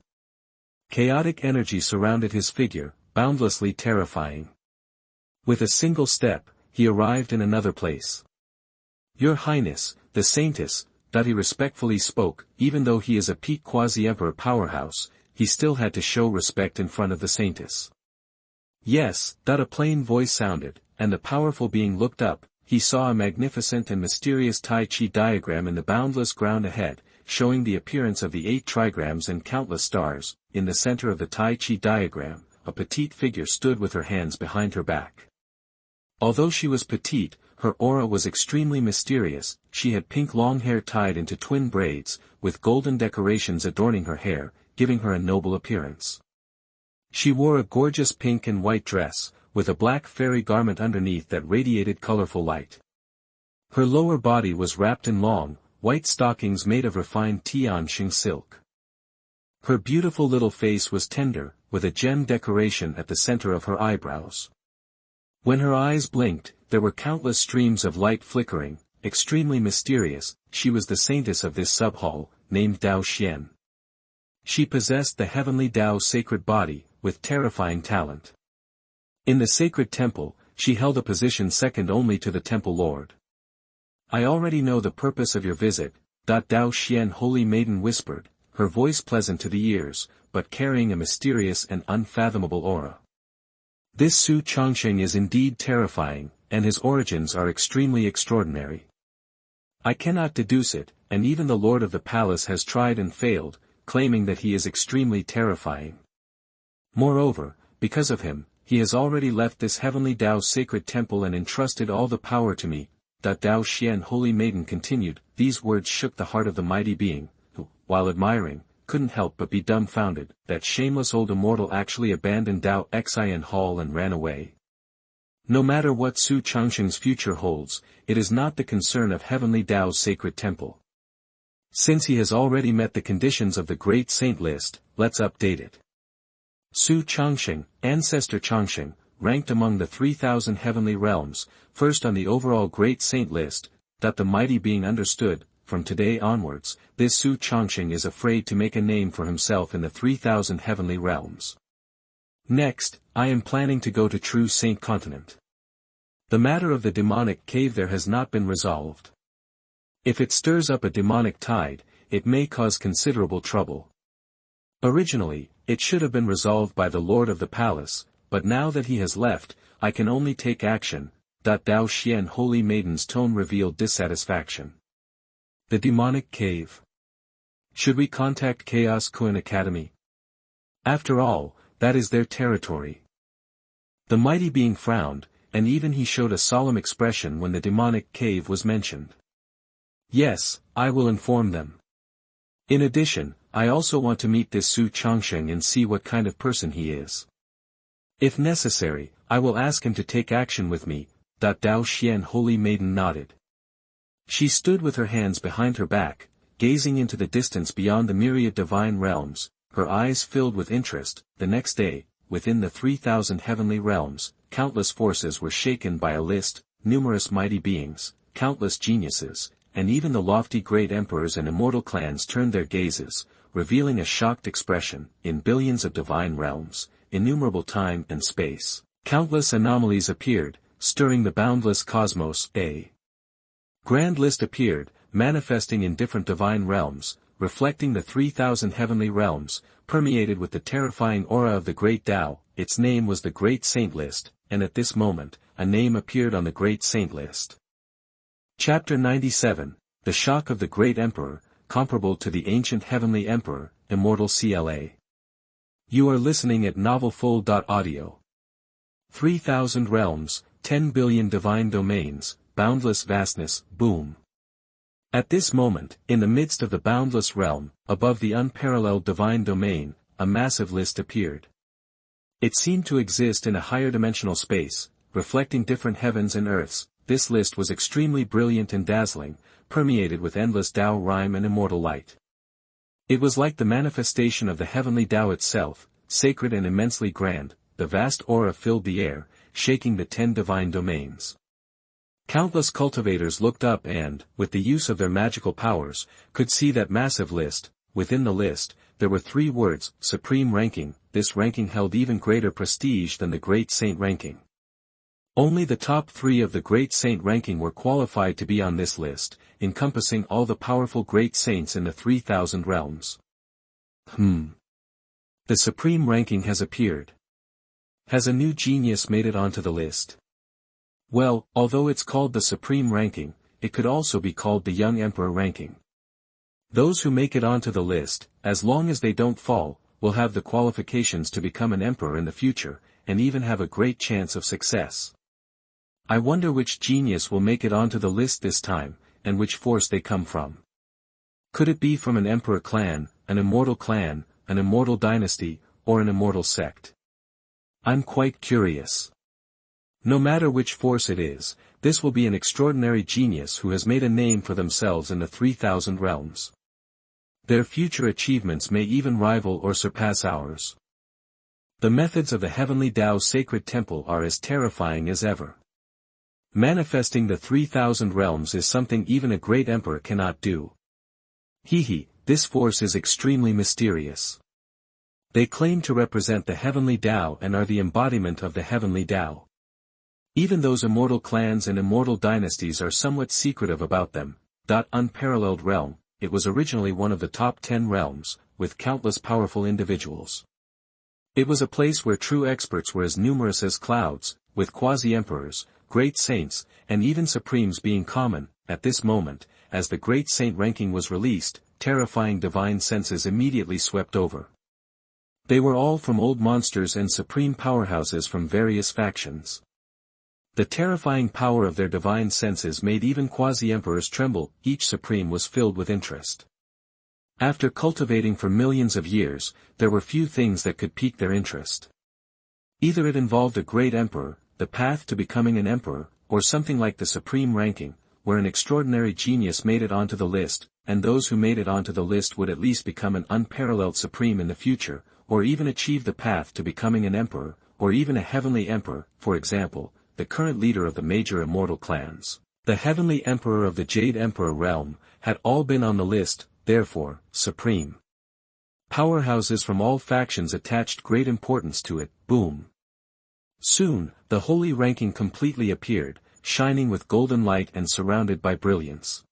Chaotic energy surrounded his figure, boundlessly terrifying. With a single step, he arrived in another place. "Your Highness, the Saintess," he respectfully spoke. Even though he is a peak Quasi-Emperor powerhouse, he still had to show respect in front of the Saintess. "Yes," a plain voice sounded, and the powerful being looked up. He saw a magnificent and mysterious Tai Chi diagram in the boundless ground ahead, showing the appearance of the 8 trigrams and countless stars. In the center of the Tai Chi diagram, a petite figure stood with her hands behind her back. Although she was petite, her aura was extremely mysterious. She had pink long hair tied into twin braids, with golden decorations adorning her hair, giving her a noble appearance. She wore a gorgeous pink and white dress, with a black fairy garment underneath that radiated colorful light. Her lower body was wrapped in long, white stockings made of refined Tiansheng silk. Her beautiful little face was tender, with a gem decoration at the center of her eyebrows. When her eyes blinked, there were countless streams of light flickering, extremely mysterious. She was the saintess of this sub-hall, named Dao Xian. She possessed the heavenly Dao sacred body, with terrifying talent. In the sacred temple, she held a position second only to the temple lord. "I already know the purpose of your visit," Dao Xian Holy Maiden whispered, her voice pleasant to the ears, but carrying a mysterious and unfathomable aura. "This Su Changsheng is indeed terrifying, and his origins are extremely extraordinary. I cannot deduce it, and even the lord of the palace has tried and failed, claiming that he is extremely terrifying. Moreover, because of him, he has already left this heavenly Dao sacred temple and entrusted all the power to me." Dao Xian Holy Maiden continued. These words shook the heart of the mighty being, who, while admiring, couldn't help but be dumbfounded. That shameless old immortal actually abandoned Dao Xian Hall and ran away. No matter what Su Changsheng's future holds, it is not the concern of heavenly Dao's sacred temple. Since he has already met the conditions of the Great Saint list, let's update it. Su Changsheng, Ancestor Changsheng, ranked among the 3,000 heavenly realms, first on the overall Great Saint list. The mighty being understood. From today onwards, this Su Changsheng is afraid to make a name for himself in the 3,000 heavenly realms. Next, I am planning to go to True Saint Continent. The matter of the demonic cave there has not been resolved. If it stirs up a demonic tide, it may cause considerable trouble. Originally, it should have been resolved by the lord of the palace, but now that he has left, I can only take action. Dao Xian Holy Maiden's tone revealed dissatisfaction. The demonic cave. Should we contact Chaos Kun Academy? After all, that is their territory. The mighty being frowned, and even he showed a solemn expression when the demonic cave was mentioned. Yes, I will inform them. In addition, I also want to meet this Su Changsheng and see what kind of person he is. If necessary, I will ask him to take action with me. Dao Xian Holy Maiden nodded. She stood with her hands behind her back, gazing into the distance beyond the myriad divine realms, her eyes filled with interest. The next day, within the 3,000 heavenly realms, countless forces were shaken by a list, numerous mighty beings, countless geniuses, and even the lofty great emperors and immortal clans turned their gazes, revealing a shocked expression. In billions of divine realms, innumerable time and space, countless anomalies appeared, stirring the boundless cosmos. A grand list appeared, manifesting in different divine realms, reflecting the 3,000 heavenly realms, permeated with the terrifying aura of the Great Tao. Its name was the Great Saint List, and at this moment, a name appeared on the Great Saint List. Chapter 97, The Shock of the Great Emperor, comparable to the ancient heavenly emperor, Immortal CLA. You are listening at novelfull.audio. 3,000 realms, 10 billion divine domains, boundless vastness, boom. At this moment, in the midst of the boundless realm, above the unparalleled divine domain, a massive list appeared. It seemed to exist in a higher dimensional space, reflecting different heavens and earths. This list was extremely brilliant and dazzling, permeated with endless Tao rhyme and immortal light. It was like the manifestation of the heavenly Tao itself, sacred and immensely grand. The vast aura filled the air, shaking the 10 divine domains. Countless cultivators looked up and, with the use of their magical powers, could see that massive list. Within the list, there were 3 words: Supreme Ranking. This ranking held even greater prestige than the Great Saint ranking. Only the top 3 of the Great Saint ranking were qualified to be on this list, encompassing all the powerful Great Saints in the 3,000 realms. The Supreme ranking has appeared. Has a new genius made it onto the list? Well, although it's called the Supreme ranking, it could also be called the Young Emperor ranking. Those who make it onto the list, as long as they don't fall, will have the qualifications to become an emperor in the future, and even have a great chance of success. I wonder which genius will make it onto the list this time, and which force they come from. Could it be from an emperor clan, an immortal clan, an immortal dynasty, or an immortal sect? I'm quite curious. No matter which force it is, this will be an extraordinary genius who has made a name for themselves in the 3,000 realms. Their future achievements may even rival or surpass ours. The methods of the Heavenly Tao's sacred temple are as terrifying as ever. Manifesting the 3,000 realms is something even a great emperor cannot do. This force is extremely mysterious. They claim to represent the Heavenly Tao and are the embodiment of the Heavenly Tao. Even those immortal clans and immortal dynasties are somewhat secretive about them. Unparalleled realm. It was originally one of the top 10 realms, with countless powerful individuals. It was a place where true experts were as numerous as clouds, with quasi-emperors, great saints, and even supremes being common. At this moment, as the Great Saint ranking was released, terrifying divine senses immediately swept over. They were all from old monsters and supreme powerhouses from various factions. The terrifying power of their divine senses made even quasi-emperors tremble. Each supreme was filled with interest. After cultivating for millions of years, there were few things that could pique their interest. Either it involved a great emperor, the path to becoming an emperor, or something like the supreme ranking, where an extraordinary genius made it onto the list, and those who made it onto the list would at least become an unparalleled supreme in the future, or even achieve the path to becoming an emperor, or even a heavenly emperor. For example, the current leader of the major immortal clans, the Heavenly Emperor of the Jade Emperor realm, had all been on the list. Therefore, supreme powerhouses from all factions attached great importance to it. Boom. Soon, the holy ranking completely appeared, shining with golden light and surrounded by brilliance.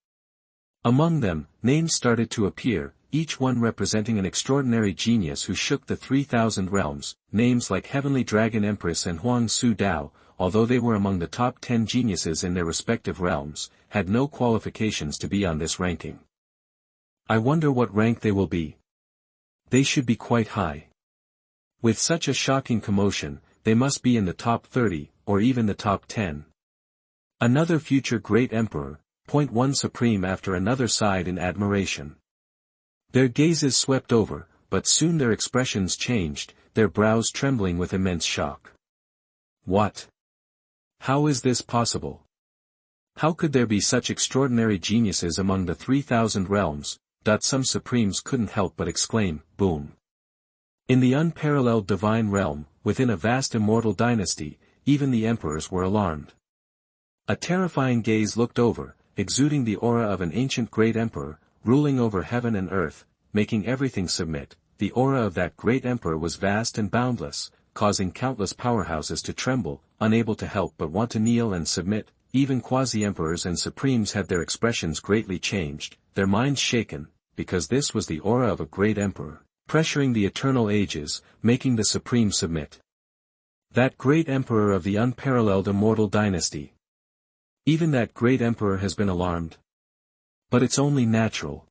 Among them, names started to appear, each one representing an extraordinary genius who shook the 3,000 realms. Names like Heavenly Dragon Empress and Huang Su Dao, although they were among the top 10 geniuses in their respective realms, had no qualifications to be on this ranking. I wonder what rank they will be. They should be quite high. With such a shocking commotion, they must be in the top 30, or even the top 10. Another future great emperor, one supreme after another sighed in admiration. Their gazes swept over, but soon their expressions changed, their brows trembling with immense shock. What? How is this possible? How could there be such extraordinary geniuses among the 3,000 realms? Some supremes couldn't help but exclaim, boom. In the unparalleled divine realm, within a vast immortal dynasty, even the emperors were alarmed. A terrifying gaze looked over, exuding the aura of an ancient great emperor, ruling over heaven and earth, making everything submit. The aura of that great emperor was vast and boundless, causing countless powerhouses to tremble, unable to help but want to kneel and submit. Even quasi-emperors and supremes had their expressions greatly changed, their minds shaken, because this was the aura of a great emperor, pressuring the eternal ages, making the supreme submit. That great emperor of the unparalleled immortal dynasty. Even that great emperor has been alarmed. But it's only natural.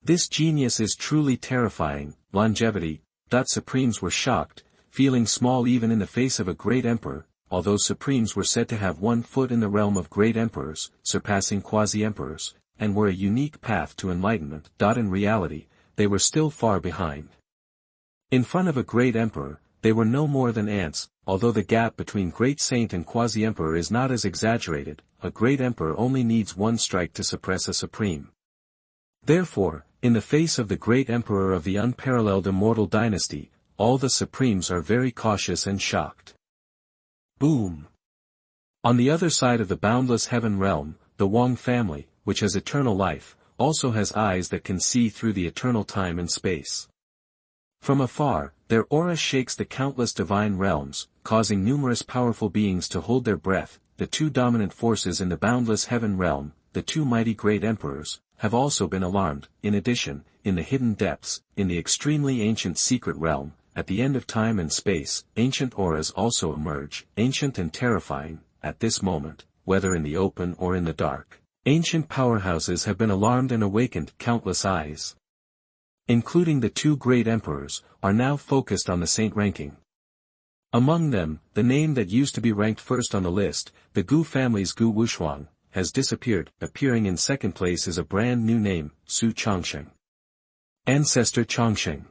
This genius is truly terrifying. Longevity. Supremes were shocked, feeling small even in the face of a great emperor, although supremes were said to have 1 foot in the realm of great emperors, surpassing quasi-emperors, and were a unique path to enlightenment. In reality, they were still far behind. In front of a great emperor, they were no more than ants. Although the gap between great saint and quasi-emperor is not as exaggerated, a great emperor only needs 1 strike to suppress a supreme. Therefore, in the face of the great emperor of the unparalleled immortal dynasty, all the supremes are very cautious and shocked. Boom! On the other side of the boundless heaven realm, the Wang family, which has eternal life, also has eyes that can see through the eternal time and space. From afar, their aura shakes the countless divine realms, causing numerous powerful beings to hold their breath. The two dominant forces in the boundless heaven realm, the two mighty great emperors, have also been alarmed. In addition, in the hidden depths, in the extremely ancient secret realm, at the end of time and space, ancient auras also emerge, ancient and terrifying, at this moment, whether in the open or in the dark. Ancient powerhouses have been alarmed and awakened. Countless eyes, including the two great emperors, are now focused on the saint ranking. Among them, the name that used to be ranked first on the list, the Gu family's Gu Wushuang, has disappeared. Appearing in second place is a brand new name, Su Changsheng. Ancestor Changsheng.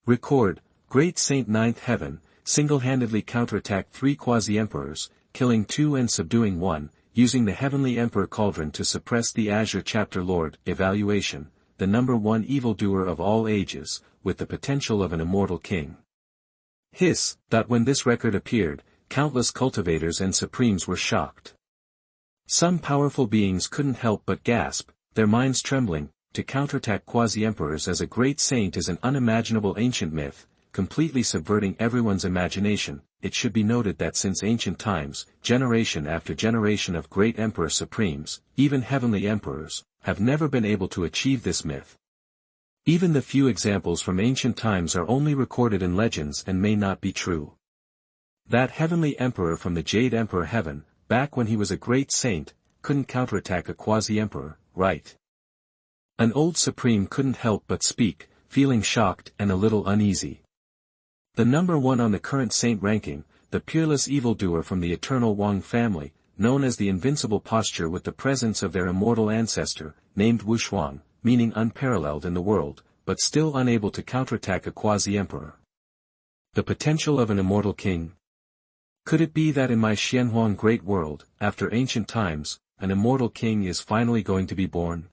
Record, Great Saint Ninth Heaven, single-handedly counterattacked 3 Quasi-Emperors, killing 2 and subduing 1, using the Heavenly Emperor Cauldron to suppress the Azure Chapter Lord. Evaluation, the number 1 evildoer of all ages, with the potential of an immortal king. Hiss. When this record appeared, countless cultivators and supremes were shocked. Some powerful beings couldn't help but gasp, their minds trembling. To counterattack Quasi-Emperors as a great saint is an unimaginable ancient myth, completely subverting everyone's imagination. It should be noted that since ancient times, generation after generation of great emperor supremes, even heavenly emperors, have never been able to achieve this myth. Even the few examples from ancient times are only recorded in legends and may not be true. That heavenly emperor from the Jade Emperor Heaven, back when he was a great saint, couldn't counterattack a Quasi-Emperor, right? An old supreme couldn't help but speak, feeling shocked and a little uneasy. The number 1 on the current saint ranking, the peerless evildoer from the eternal Wang family, known as the invincible posture with the presence of their immortal ancestor, named Wushuang, meaning unparalleled in the world, but still unable to counterattack a Quasi-Emperor. The potential of an immortal king? Could it be that in my Xianhuang great world, after ancient times, an immortal king is finally going to be born?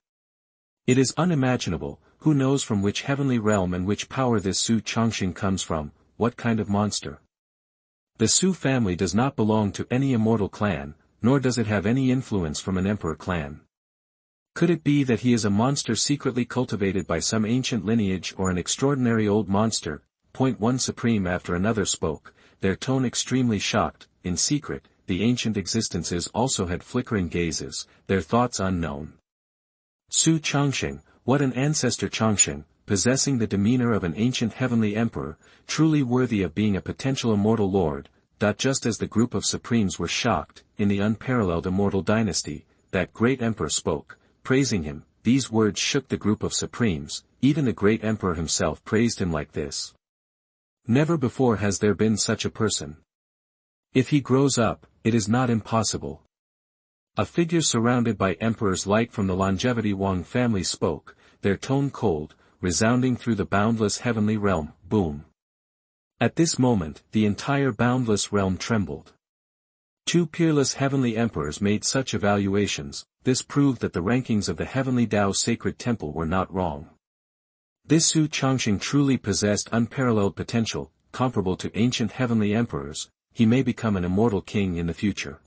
It is unimaginable. Who knows from which heavenly realm and which power this Su Changsheng comes from, what kind of monster? The Su family does not belong to any immortal clan, nor does it have any influence from an emperor clan. Could it be that he is a monster secretly cultivated by some ancient lineage or an extraordinary old monster? One supreme after another spoke, their tone extremely shocked. In secret, the ancient existences also had flickering gazes, their thoughts unknown. Su Changsheng, what an ancestor Changsheng, possessing the demeanor of an ancient heavenly emperor, truly worthy of being a potential immortal lord. Just as the group of supremes were shocked, in the unparalleled immortal dynasty, that great emperor spoke, praising him. These words shook the group of supremes, even the great emperor himself praised him like this. Never before has there been such a person. If he grows up, it is not impossible. A figure surrounded by emperors like from the longevity Wang family spoke, their tone cold, resounding through the boundless heavenly realm. Boom. At this moment, the entire boundless realm trembled. 2 peerless heavenly emperors made such evaluations. This proved that the rankings of the heavenly Tao sacred temple were not wrong. This Su Changsheng truly possessed unparalleled potential, comparable to ancient heavenly emperors. He may become an immortal king in the future.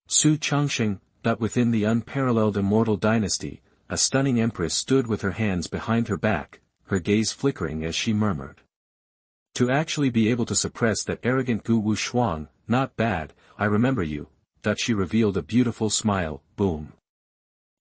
Su Changsheng. Within the unparalleled immortal dynasty, a stunning empress stood with her hands behind her back, her gaze flickering as she murmured. To actually be able to suppress that arrogant Gu Wushuang, not bad. I remember you. She revealed a beautiful smile. Boom.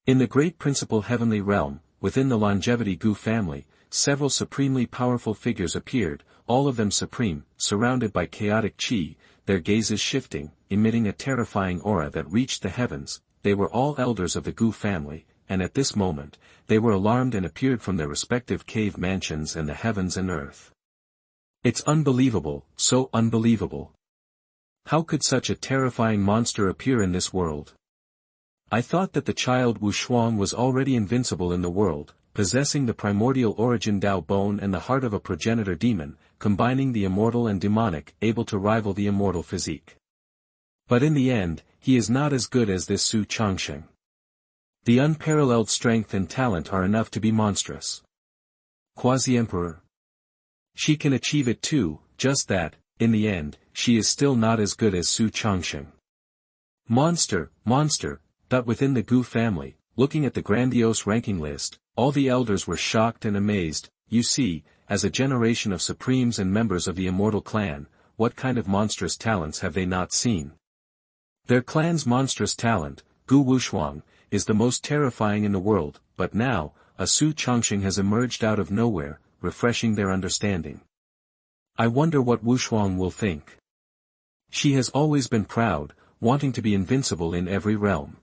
In the great principal heavenly realm, within the longevity Gu family, several supremely powerful figures appeared, all of them supreme, surrounded by chaotic chi, their gazes shifting, emitting a terrifying aura that reached the heavens. They were all elders of the Gu family, and at this moment, they were alarmed and appeared from their respective cave mansions and the heavens and earth. It's unbelievable, so unbelievable. How could such a terrifying monster appear in this world? I thought that the child Wushuang was already invincible in the world, possessing the primordial origin Dao bone and the heart of a progenitor demon, combining the immortal and demonic, able to rival the immortal physique. But in the end, he is not as good as this Su Changsheng. The unparalleled strength and talent are enough to be monstrous. Quasi-Emperor. She can achieve it too, just that, in the end, she is still not as good as Su Changsheng. Monster. Within the Gu family, looking at the grandiose ranking list, all the elders were shocked and amazed. You see, as a generation of supremes and members of the Immortal clan, what kind of monstrous talents have they not seen? Their clan's monstrous talent, Gu Wushuang, is the most terrifying in the world, but now, a Su Changsheng has emerged out of nowhere, refreshing their understanding. I wonder what Wushuang will think. She has always been proud, wanting to be invincible in every realm.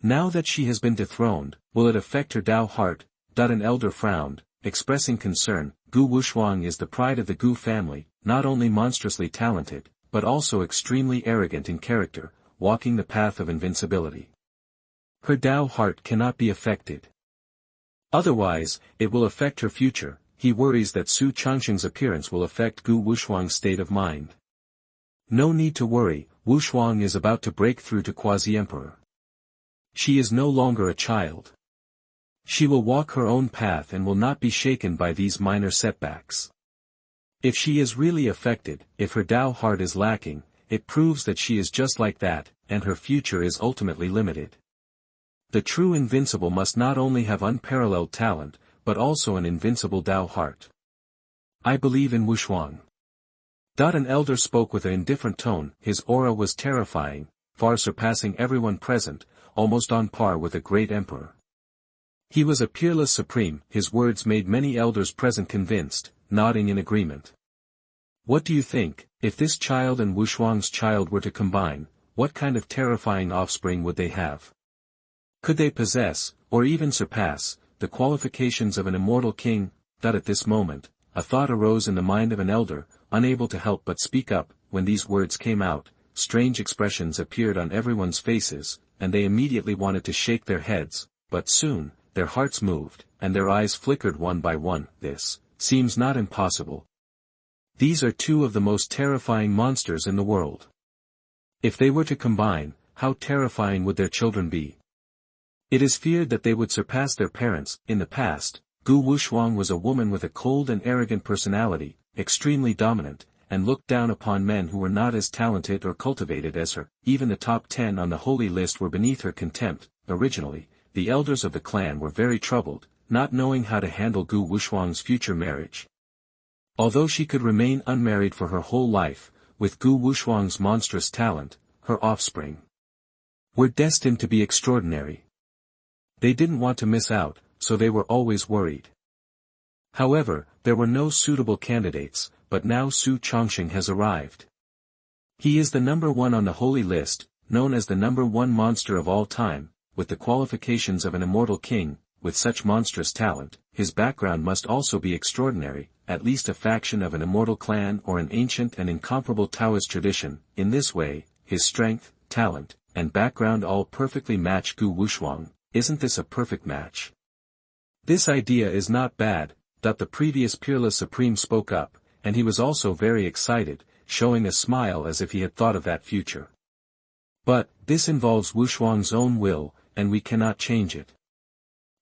Now that she has been dethroned, will it affect her Dao heart? An elder frowned, expressing concern. Gu Wushuang is the pride of the Gu family, not only monstrously talented, but also extremely arrogant in character, walking the path of invincibility. Her Dao heart cannot be affected. Otherwise, it will affect her future. He worries that Su Changsheng's appearance will affect Gu Wushuang's state of mind. No need to worry, Wushuang is about to break through to Quasi-Emperor. She is no longer a child. She will walk her own path and will not be shaken by these minor setbacks. If she is really affected, if her Dao heart is lacking, it proves that she is just like that, and her future is ultimately limited. The true invincible must not only have unparalleled talent, but also an invincible Dao heart. I believe in Wushuang. An elder spoke with an indifferent tone. His aura was terrifying, far surpassing everyone present, almost on par with a great emperor. He was a peerless supreme. His words made many elders present convinced, nodding in agreement. What do you think, if this child and Wushuang's child were to combine, what kind of terrifying offspring would they have? Could they possess, or even surpass, the qualifications of an immortal king? At this moment, a thought arose in the mind of an elder, unable to help but speak up. When these words came out, strange expressions appeared on everyone's faces, and they immediately wanted to shake their heads, but soon, their hearts moved, and their eyes flickered one by one. This seems not impossible. These are two of the most terrifying monsters in the world. If they were to combine, how terrifying would their children be? It is feared that they would surpass their parents. In the past, Gu Wushuang was a woman with a cold and arrogant personality, extremely dominant, and looked down upon men who were not as talented or cultivated as her. Even the top 10 on the holy list were beneath her contempt. Originally, the elders of the clan were very troubled, not knowing how to handle Gu Wushuang's future marriage. Although she could remain unmarried for her whole life, with Gu Wushuang's monstrous talent, her offspring were destined to be extraordinary. They didn't want to miss out, so they were always worried. However, there were no suitable candidates, but now Su Changsheng has arrived. He is the number 1 on the holy list, known as the number 1 monster of all time, with the qualifications of an immortal king. With such monstrous talent, his background must also be extraordinary, at least a faction of an immortal clan or an ancient and incomparable Taoist tradition. In this way, his strength, talent, and background all perfectly match Gu Wushuang. Isn't this a perfect match? This idea is not bad. The previous peerless supreme spoke up, and he was also very excited, showing a smile as if he had thought of that future. But, this involves Wushuang's own will, and we cannot change it.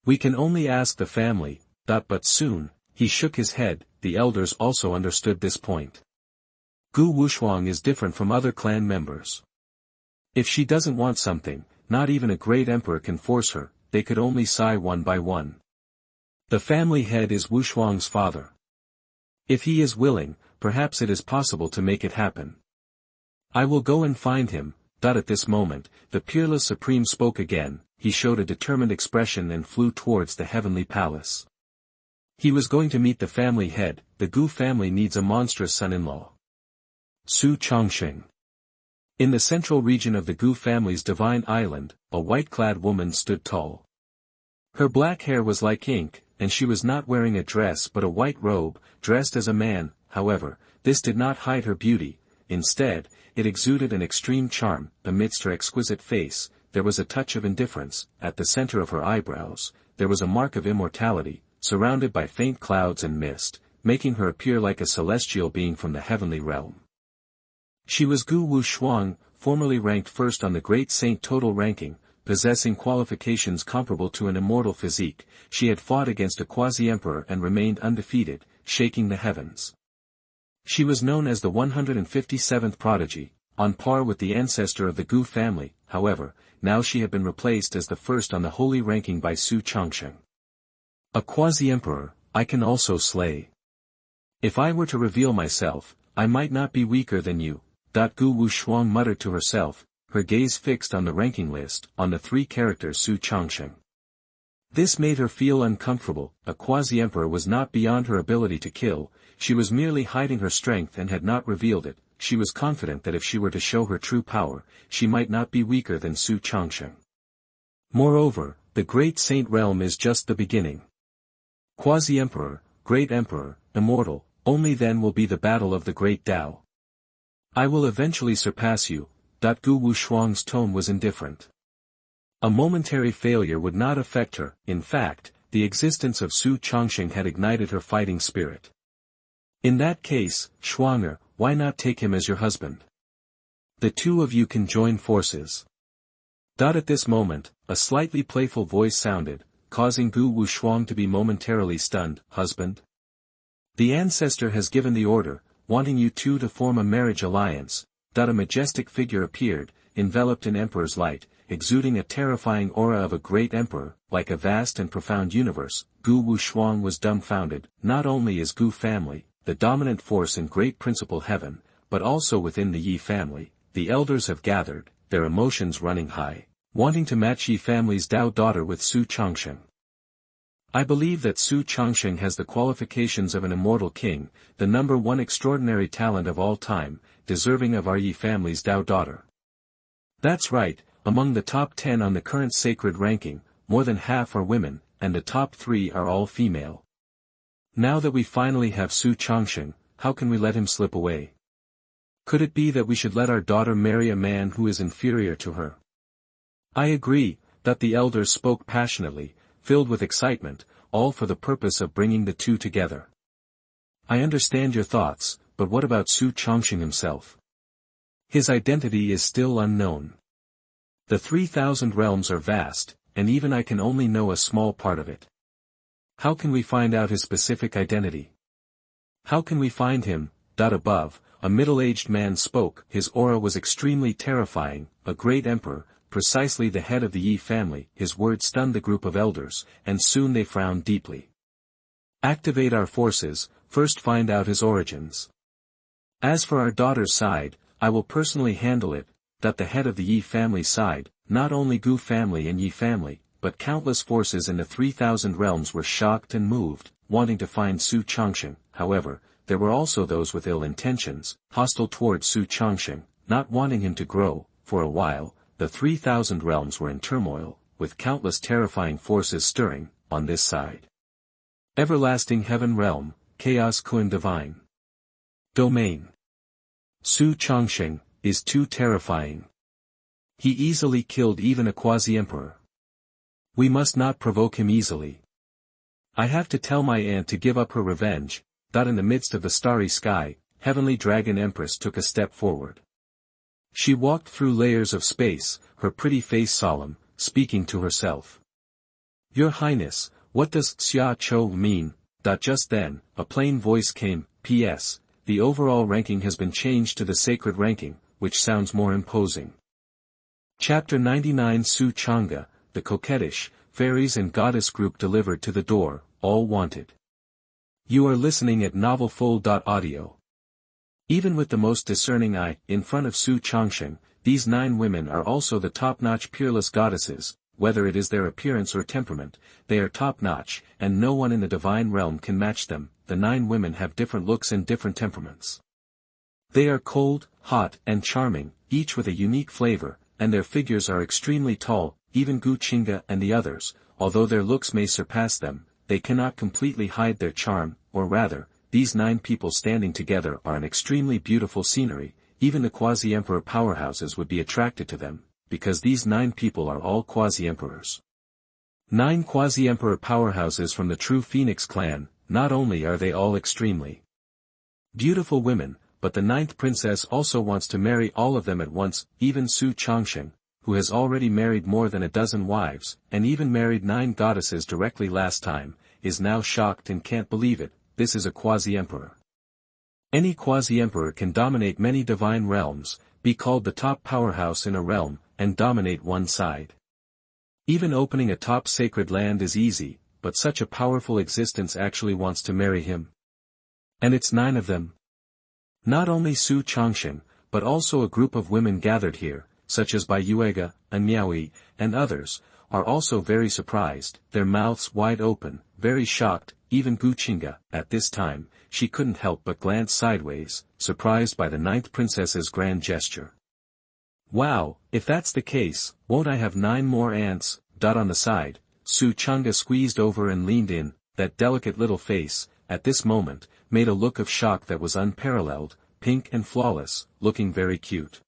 We can only ask the family. But soon, he shook his head. The elders also understood this point. Gu Wushuang is different from other clan members. If she doesn't want something, not even a great emperor can force her. They could only sigh one by one. The family head is Wushuang's father. If he is willing, perhaps it is possible to make it happen. I will go and find him. At this moment, the peerless supreme spoke again. He showed a determined expression and flew towards the heavenly palace. He was going to meet the family head. The Gu family needs a monstrous son-in-law. Su Changsheng. In the central region of the Gu family's divine island, a white-clad woman stood tall. Her black hair was like ink, and she was not wearing a dress but a white robe, dressed as a man. However, this did not hide her beauty. Instead, it exuded an extreme charm. Amidst her exquisite face, there was a touch of indifference. At the center of her eyebrows, there was a mark of immortality, surrounded by faint clouds and mist, making her appear like a celestial being from the heavenly realm. She was Gu Wushuang, formerly ranked first on the Great Saint total ranking, possessing qualifications comparable to an immortal physique. She had fought against a Quasi-Emperor and remained undefeated, shaking the heavens. She was known as the 157th prodigy, on par with the ancestor of the Gu family. However, now she had been replaced as the first on the holy ranking by Su Changsheng. A Quasi-Emperor, I can also slay. If I were to reveal myself, I might not be weaker than you, Gu Wuxuang muttered to herself, her gaze fixed on the ranking list, on the 3 characters Su Changsheng. This made her feel uncomfortable. A quasi-emperor was not beyond her ability to kill, she was merely hiding her strength and had not revealed it. She was confident that if she were to show her true power, she might not be weaker than Su Changsheng. Moreover, the Great Saint realm is just the beginning. Quasi-Emperor, Great Emperor, Immortal, only then will be the battle of the Great Tao. I will eventually surpass you. Gu Wuxuang's tone was indifferent. A momentary failure would not affect her. In fact, the existence of Su Changsheng had ignited her fighting spirit. In that case, Shuang'er, why not take him as your husband? The 2 of you can join forces. At this moment, a slightly playful voice sounded, causing Gu Wuxuang to be momentarily stunned. Husband? The Ancestor has given the order, wanting you 2 to form a marriage alliance. A majestic figure appeared, enveloped in Emperor's light, exuding a terrifying aura of a great emperor, like a vast and profound universe. Gu Wuxuang was dumbfounded. Not only is Gu family the dominant force in Great Principal Heaven, but also within the Yi family, the elders have gathered, their emotions running high, wanting to match Yi family's Dao daughter with Su Changsheng. I believe that Su Changsheng has the qualifications of an immortal king, the #1 extraordinary talent of all time, deserving of our Yi family's Dao daughter. That's right, among the top 10 on the current sacred ranking, more than half are women, and the top 3 are all female. Now that we finally have Su Changsheng, how can we let him slip away? Could it be that we should let our daughter marry a man who is inferior to her? I agree, that the elders spoke passionately, filled with excitement, all for the purpose of bringing the 2 together. I understand your thoughts, but what about Su Changsheng himself? His identity is still unknown. The 3,000 realms are vast, and even I can only know a small part of it. How can we find out his specific identity? How can we find him? Above, a middle-aged man spoke. His aura was extremely terrifying, a great emperor, precisely the head of the Yi family. His words stunned the group of elders, and soon they frowned deeply. Activate our forces, first find out his origins. As for our daughter's side, I will personally handle it. The head of the Yi family side, not only Gu family and Yi family, but countless forces in the 3,000 realms were shocked and moved, wanting to find Su Changsheng. However, there were also those with ill intentions, hostile towards Su Changsheng, not wanting him to grow. For a while, the 3,000 realms were in turmoil, with countless terrifying forces stirring. On this side, Everlasting Heaven Realm, Chaos Kun Divine Domain. Su Changsheng is too terrifying. He easily killed even a quasi-emperor. We must not provoke him easily. I have to tell my aunt to give up her revenge. In the midst of the starry sky, Heavenly Dragon Empress took a step forward. She walked through layers of space, her pretty face solemn, speaking to herself. Your Highness, what does Xia Chou mean? Just then, a plain voice came. P.S. The overall ranking has been changed to the sacred ranking, which sounds more imposing. Chapter 99 Su Chang'e, the coquettish, fairies and goddess group delivered to the door, all wanted. You are listening at novelfull.audio. Even with the most discerning eye, in front of Su Changsheng, these 9 women are also the top-notch peerless goddesses. Whether it is their appearance or temperament, they are top-notch, and no one in the divine realm can match them. The 9 women have different looks and different temperaments. They are cold, hot, and charming, each with a unique flavor, and their figures are extremely tall. Even Gu Qingtian and the others, although their looks may surpass them, they cannot completely hide their charm, or rather, these 9 people standing together are an extremely beautiful scenery. Even the Quasi-Emperor powerhouses would be attracted to them, because these 9 people are all Quasi-Emperors. 9 Quasi-Emperor powerhouses from the true Phoenix clan. Not only are they all extremely beautiful women, but the 9th princess also wants to marry all of them at once. Even Su Changsheng, who has already married more than a dozen wives, and even married 9 goddesses directly last time, is now shocked and can't believe it. This is a quasi-emperor. Any quasi-emperor can dominate many divine realms, be called the top powerhouse in a realm, and dominate one side. Even opening a top sacred land is easy, but such a powerful existence actually wants to marry him. And it's 9 of them? Not only Su Changsheng, but also a group of women gathered here, such as Bai Yuega, and Miaoi, and others, are also very surprised, their mouths wide open, very shocked. Even Qingtian, at this time, she couldn't help but glance sideways, surprised by the 9th princess's grand gesture. Wow, if that's the case, won't I have 9 more aunts? On the side, Su Chang'e squeezed over and leaned in, that delicate little face, at this moment, made a look of shock that was unparalleled, pink and flawless, looking very cute.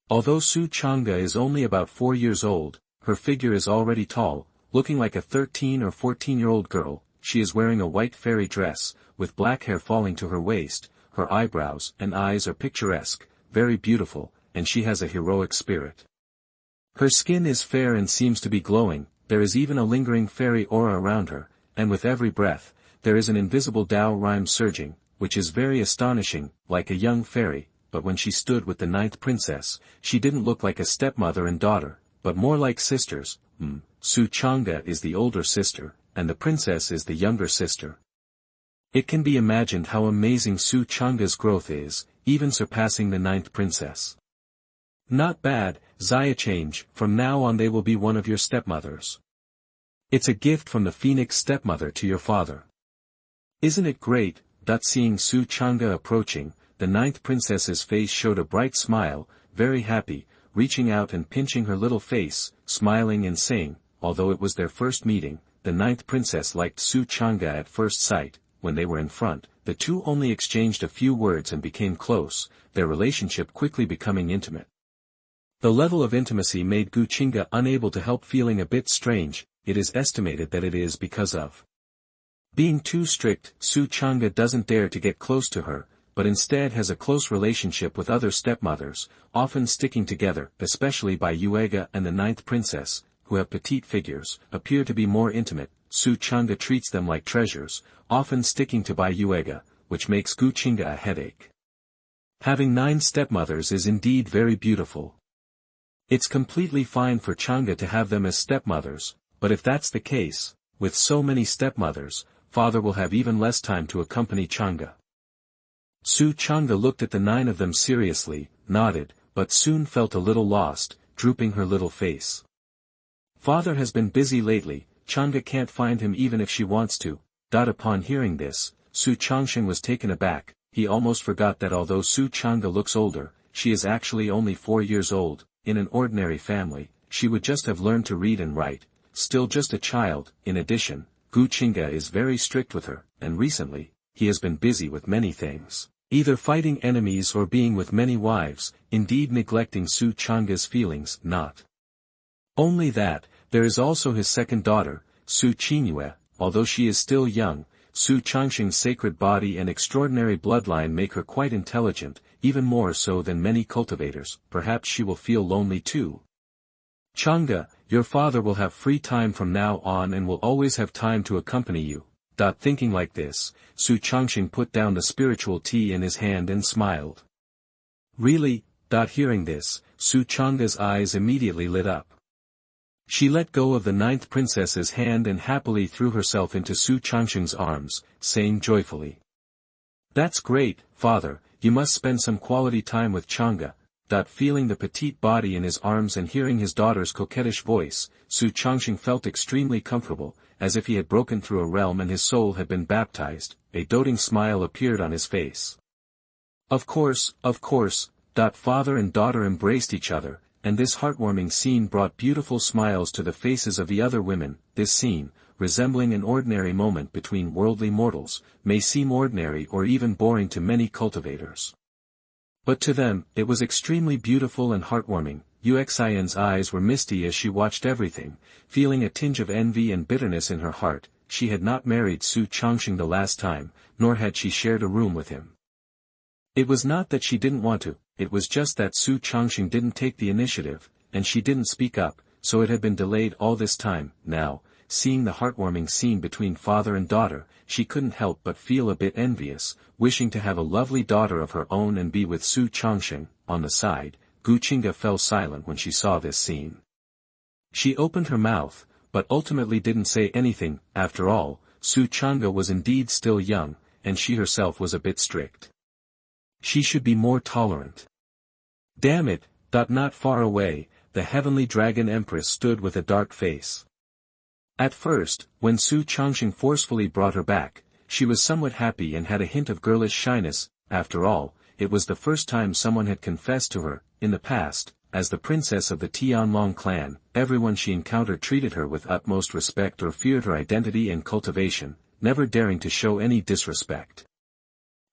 Although Su Chang'e is only about 4 years old, her figure is already tall, looking like a 13 or 14-year-old girl. She is wearing a white fairy dress, with black hair falling to her waist, her eyebrows and eyes are picturesque, very beautiful, and she has a heroic spirit. Her skin is fair and seems to be glowing, there is even a lingering fairy aura around her, and with every breath, there is an invisible Tao rhyme surging, which is very astonishing, like a young fairy, but when she stood with the 9th princess, she didn't look like a stepmother and daughter, but more like sisters. Su Chang'e is the older sister, and the princess is the younger sister. It can be imagined how amazing Su Chang'e's growth is, even surpassing the 9th princess. Not bad, Xiachange, from now on they will be one of your stepmothers. It's a gift from the phoenix stepmother to your father. Isn't it great? Seeing Su Chang'e approaching, the 9th princess's face showed a bright smile, very happy, reaching out and pinching her little face, smiling and saying, although it was their first meeting, the 9th princess liked Su Chang'e at first sight. When they were in front, the two only exchanged a few words and became close, their relationship quickly becoming intimate. The level of intimacy made Qingtian unable to help feeling a bit strange. It is estimated that it is because of being too strict. Su Chang'e doesn't dare to get close to her, but instead has a close relationship with other stepmothers, often sticking together, especially Bai Yuega and the 9th princess, who have petite figures, appear to be more intimate. Su Chang'e treats them like treasures, often sticking to Bai Yuega, which makes Qingtian a headache. Having 9 stepmothers is indeed very beautiful. It's completely fine for Chang'e to have them as stepmothers, but if that's the case, with so many stepmothers, father will have even less time to accompany Chang'e. Su Chang'e looked at the 9 of them seriously, nodded, but soon felt a little lost, drooping her little face. Father has been busy lately, Chang'e can't find him even if she wants to. Upon hearing this, Su Changsheng was taken aback. He almost forgot that although Su Chang'e looks older, she is actually only 4 years old. In an ordinary family, she would just have learned to read and write, still just a child. In addition, Qingtian is very strict with her, and recently, he has been busy with many things, either fighting enemies or being with many wives, indeed neglecting Su Chang'e's feelings. Not only that, there is also his second daughter, Su Qingyue. Although she is still young, Su Changsheng's sacred body and extraordinary bloodline make her quite intelligent, even more so than many cultivators. Perhaps she will feel lonely too. Chang'e, your father will have free time from now on and will always have time to accompany you. Thinking like this, Su Changsheng put down the spiritual tea in his hand and smiled. Really? Hearing this, Su Chang'e's eyes immediately lit up. She let go of the 9th princess's hand and happily threw herself into Su Changsheng's arms, saying joyfully, "That's great, father, you must spend some quality time with Chang'e." Feeling the petite body in his arms and hearing his daughter's coquettish voice, Su Changsheng felt extremely comfortable, as if he had broken through a realm and his soul had been baptized. A doting smile appeared on his face. Of course. Father and daughter embraced each other, and this heartwarming scene brought beautiful smiles to the faces of the other women. This scene, resembling an ordinary moment between worldly mortals, may seem ordinary or even boring to many cultivators. But to them, it was extremely beautiful and heartwarming. Yuxian's eyes were misty as she watched everything, feeling a tinge of envy and bitterness in her heart. She had not married Su Changsheng the last time, nor had she shared a room with him. It was not that she didn't want to, it was just that Su Changsheng didn't take the initiative, and she didn't speak up, so it had been delayed all this time. Now, seeing the heartwarming scene between father and daughter, she couldn't help but feel a bit envious, wishing to have a lovely daughter of her own and be with Su Changsheng. On the side, Qingtian fell silent when she saw this scene. She opened her mouth, but ultimately didn't say anything. After all, Su Chang'e was indeed still young, and she herself was a bit strict. She should be more tolerant. Damn it, not far away, the heavenly dragon Empress stood with a dark face. At first, when Su Changsheng forcefully brought her back, she was somewhat happy and had a hint of girlish shyness. After all, it was the first time someone had confessed to her. In the past, as the princess of the Tianlong clan, everyone she encountered treated her with utmost respect or feared her identity and cultivation, never daring to show any disrespect.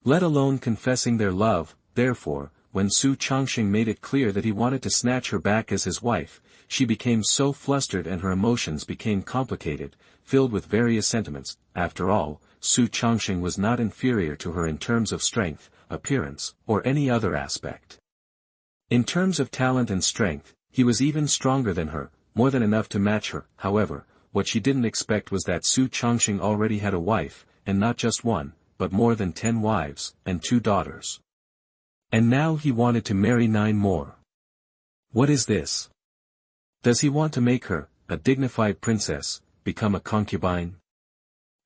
Let alone confessing their love. Therefore, when Su Changsheng made it clear that he wanted to snatch her back as his wife, she became so flustered and her emotions became complicated, filled with various sentiments. After all, Su Changsheng was not inferior to her in terms of strength, appearance, or any other aspect. In terms of talent and strength, he was even stronger than her, more than enough to match her. However, what she didn't expect was that Su Changsheng already had a wife, and not just one, but more than 10 wives, and 2 daughters. And now he wanted to marry 9 more. What is this? Does he want to make her, a dignified princess, become a concubine?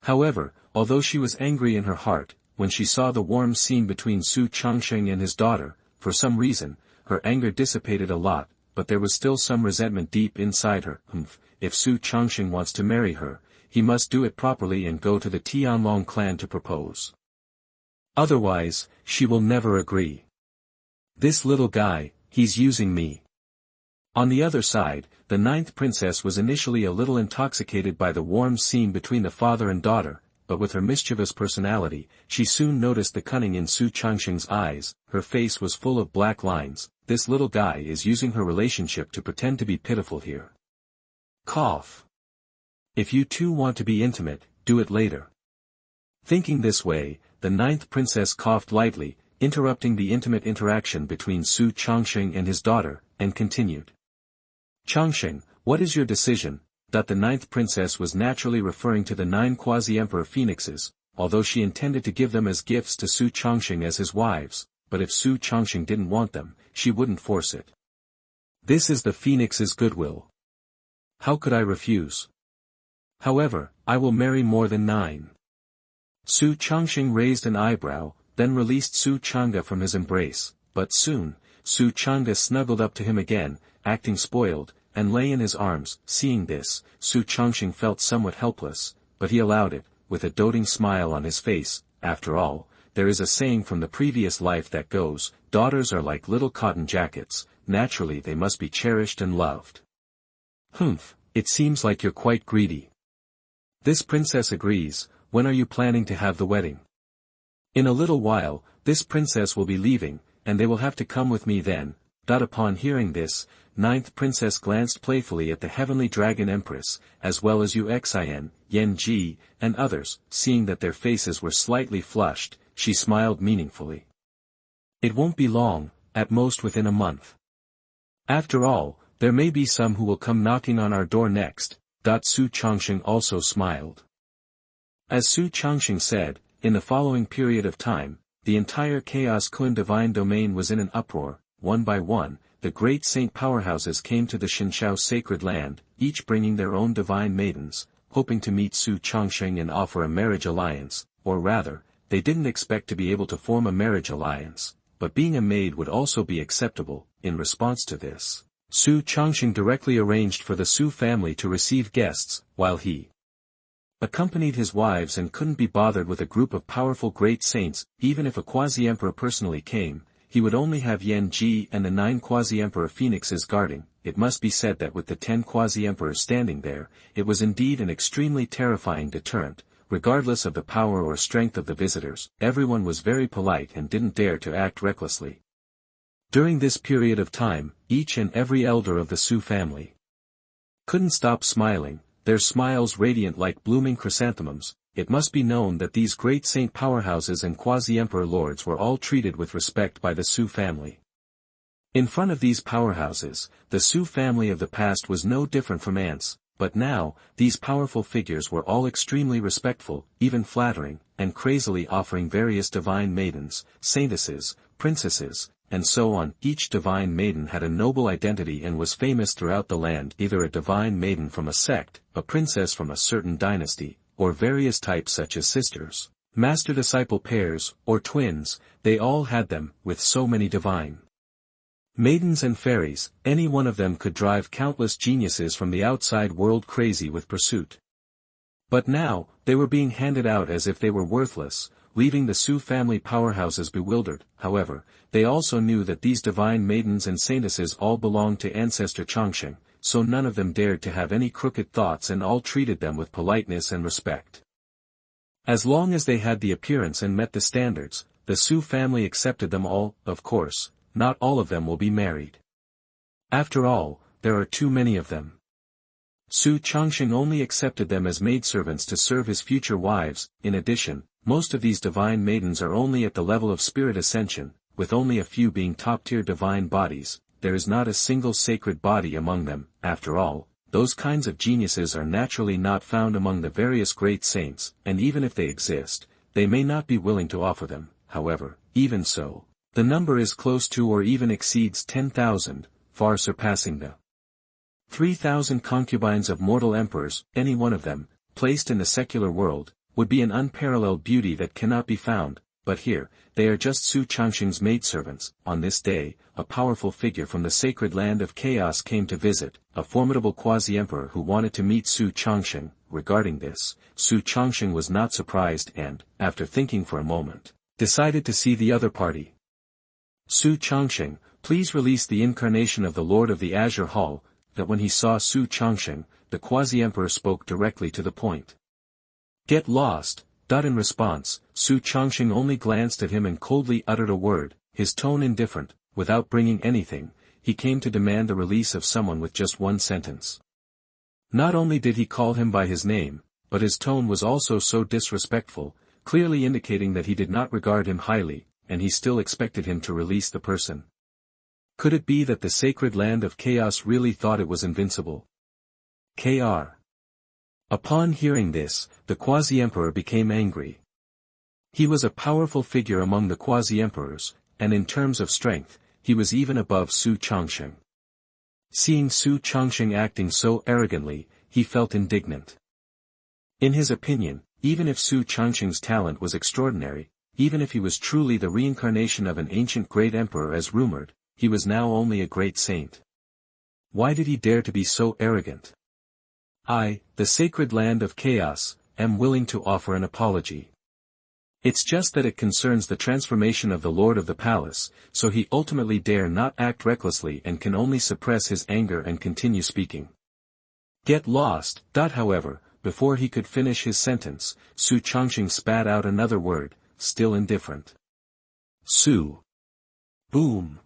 However, although she was angry in her heart, when she saw the warm scene between Su Changsheng and his daughter, for some reason, her anger dissipated a lot, but there was still some resentment deep inside her. If Su Changsheng wants to marry her, he must do it properly and go to the Tianlong clan to propose. Otherwise, she will never agree. This little guy, he's using me. On the other side, the 9th princess was initially a little intoxicated by the warm scene between the father and daughter, but with her mischievous personality, she soon noticed the cunning in Su Changsheng's eyes. Her face was full of black lines. This little guy is using her relationship to pretend to be pitiful here. Cough. If you two want to be intimate, do it later. Thinking this way, the 9th princess coughed lightly, interrupting the intimate interaction between Su Changsheng and his daughter, and continued. Changsheng, what is your decision? The 9th princess was naturally referring to the 9 Quasi-Emperor phoenixes, although she intended to give them as gifts to Su Changsheng as his wives, but if Su Changsheng didn't want them, she wouldn't force it. This is the phoenix's goodwill. How could I refuse? However, I will marry more than 9. Su Changsheng raised an eyebrow, then released Su Chang'e from his embrace, but soon, Su Chang'e snuggled up to him again, acting spoiled, and lay in his arms. Seeing this, Su Changsheng felt somewhat helpless, but he allowed it, with a doting smile on his face. After all, there is a saying from the previous life that goes, daughters are like little cotton jackets, naturally they must be cherished and loved. It seems like you're quite greedy. This princess agrees. When are you planning to have the wedding? In a little while, this princess will be leaving, and they will have to come with me then. Upon hearing this, 9th princess glanced playfully at the heavenly dragon Empress, as well as Uxin, Yan Ji, and others. Seeing that their faces were slightly flushed, she smiled meaningfully. It won't be long, at most within a month. After all, there may be some who will come knocking on our door next. Su Changsheng also smiled. As Su Changsheng said, in the following period of time, the entire Chaos Kun divine domain was in an uproar. One by one, the great saint powerhouses came to the Shenshao sacred land, each bringing their own divine maidens, hoping to meet Su Changsheng and offer a marriage alliance, or rather, they didn't expect to be able to form a marriage alliance, but being a maid would also be acceptable. In response to this, Su Changsheng directly arranged for the Su family to receive guests, while he accompanied his wives and couldn't be bothered with a group of powerful great saints. Even if a Quasi-Emperor personally came, he would only have Yan Ji and the 9 Quasi-Emperor phoenixes guarding. It must be said that with the 10 Quasi-Emperors standing there, it was indeed an extremely terrifying deterrent. Regardless of the power or strength of the visitors, everyone was very polite and didn't dare to act recklessly. During this period of time, each and every elder of the Su family couldn't stop smiling, their smiles radiant like blooming chrysanthemums. It must be known that these great saint powerhouses and quasi-emperor lords were all treated with respect by the Su family. In front of these powerhouses, the Su family of the past was no different from ants, but now, these powerful figures were all extremely respectful, even flattering, and crazily offering various divine maidens, saintesses, princesses, and so on. Each divine maiden had a noble identity and was famous throughout the land, either a divine maiden from a sect, a princess from a certain dynasty, or various types such as sisters, Master-disciple pairs, or twins, they all had them, with so many divine maidens and fairies, any one of them could drive countless geniuses from the outside world crazy with pursuit. But now, they were being handed out as if they were worthless, leaving the Su family powerhouses bewildered. However, they also knew that these divine maidens and saintesses all belonged to Ancestor Changsheng, so none of them dared to have any crooked thoughts and all treated them with politeness and respect. As long as they had the appearance and met the standards, the Su family accepted them all. Of course, not all of them will be married. After all, there are too many of them. Su Changsheng only accepted them as maidservants to serve his future wives. In addition, most of these divine maidens are only at the level of spirit ascension, with only a few being top-tier divine bodies. There is not a single sacred body among them. After all, those kinds of geniuses are naturally not found among the various great saints, and even if they exist, they may not be willing to offer them. However, even so, the number is close to or even exceeds 10,000, far surpassing the 3,000 concubines of mortal emperors. Any one of them, placed in the secular world, would be an unparalleled beauty that cannot be found, but here, they are just Su Changsheng's maidservants. On this day, a powerful figure from the sacred land of chaos came to visit, a formidable Quasi-Emperor who wanted to meet Su Changsheng. Regarding this, Su Changsheng was not surprised and, after thinking for a moment, decided to see the other party. Su Changsheng, please release the incarnation of the Lord of the Azure Hall. That when he saw Su Changsheng, the Quasi-Emperor spoke directly to the point. Get lost. In response, Su Changsheng only glanced at him and coldly uttered a word, his tone indifferent. Without bringing anything, he came to demand the release of someone with just one sentence. Not only did he call him by his name, but his tone was also so disrespectful, clearly indicating that he did not regard him highly, and he still expected him to release the person. Could it be that the sacred land of chaos really thought it was invincible? Kr. Upon hearing this, the Quasi-Emperor became angry. He was a powerful figure among the Quasi-Emperors, and in terms of strength, he was even above Su Changsheng. Seeing Su Changsheng acting so arrogantly, he felt indignant. In his opinion, even if Su Changsheng's talent was extraordinary, even if he was truly the reincarnation of an ancient great emperor as rumored, he was now only a great saint. Why did he dare to be so arrogant? I, the sacred land of chaos, am willing to offer an apology. It's just that it concerns the transformation of the Lord of the Palace, so he ultimately dare not act recklessly and can only suppress his anger and continue speaking. Get lost. However, before he could finish his sentence, Su Changsheng spat out another word, still indifferent. Su. Boom.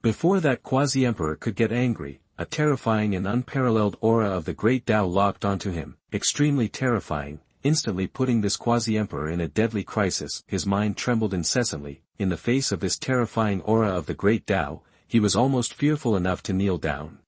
Before that Quasi-Emperor could get angry, a terrifying and unparalleled aura of the great Tao locked onto him, extremely terrifying, instantly putting this Quasi-Emperor in a deadly crisis. His mind trembled incessantly. In the face of this terrifying aura of the great Tao, he was almost fearful enough to kneel down.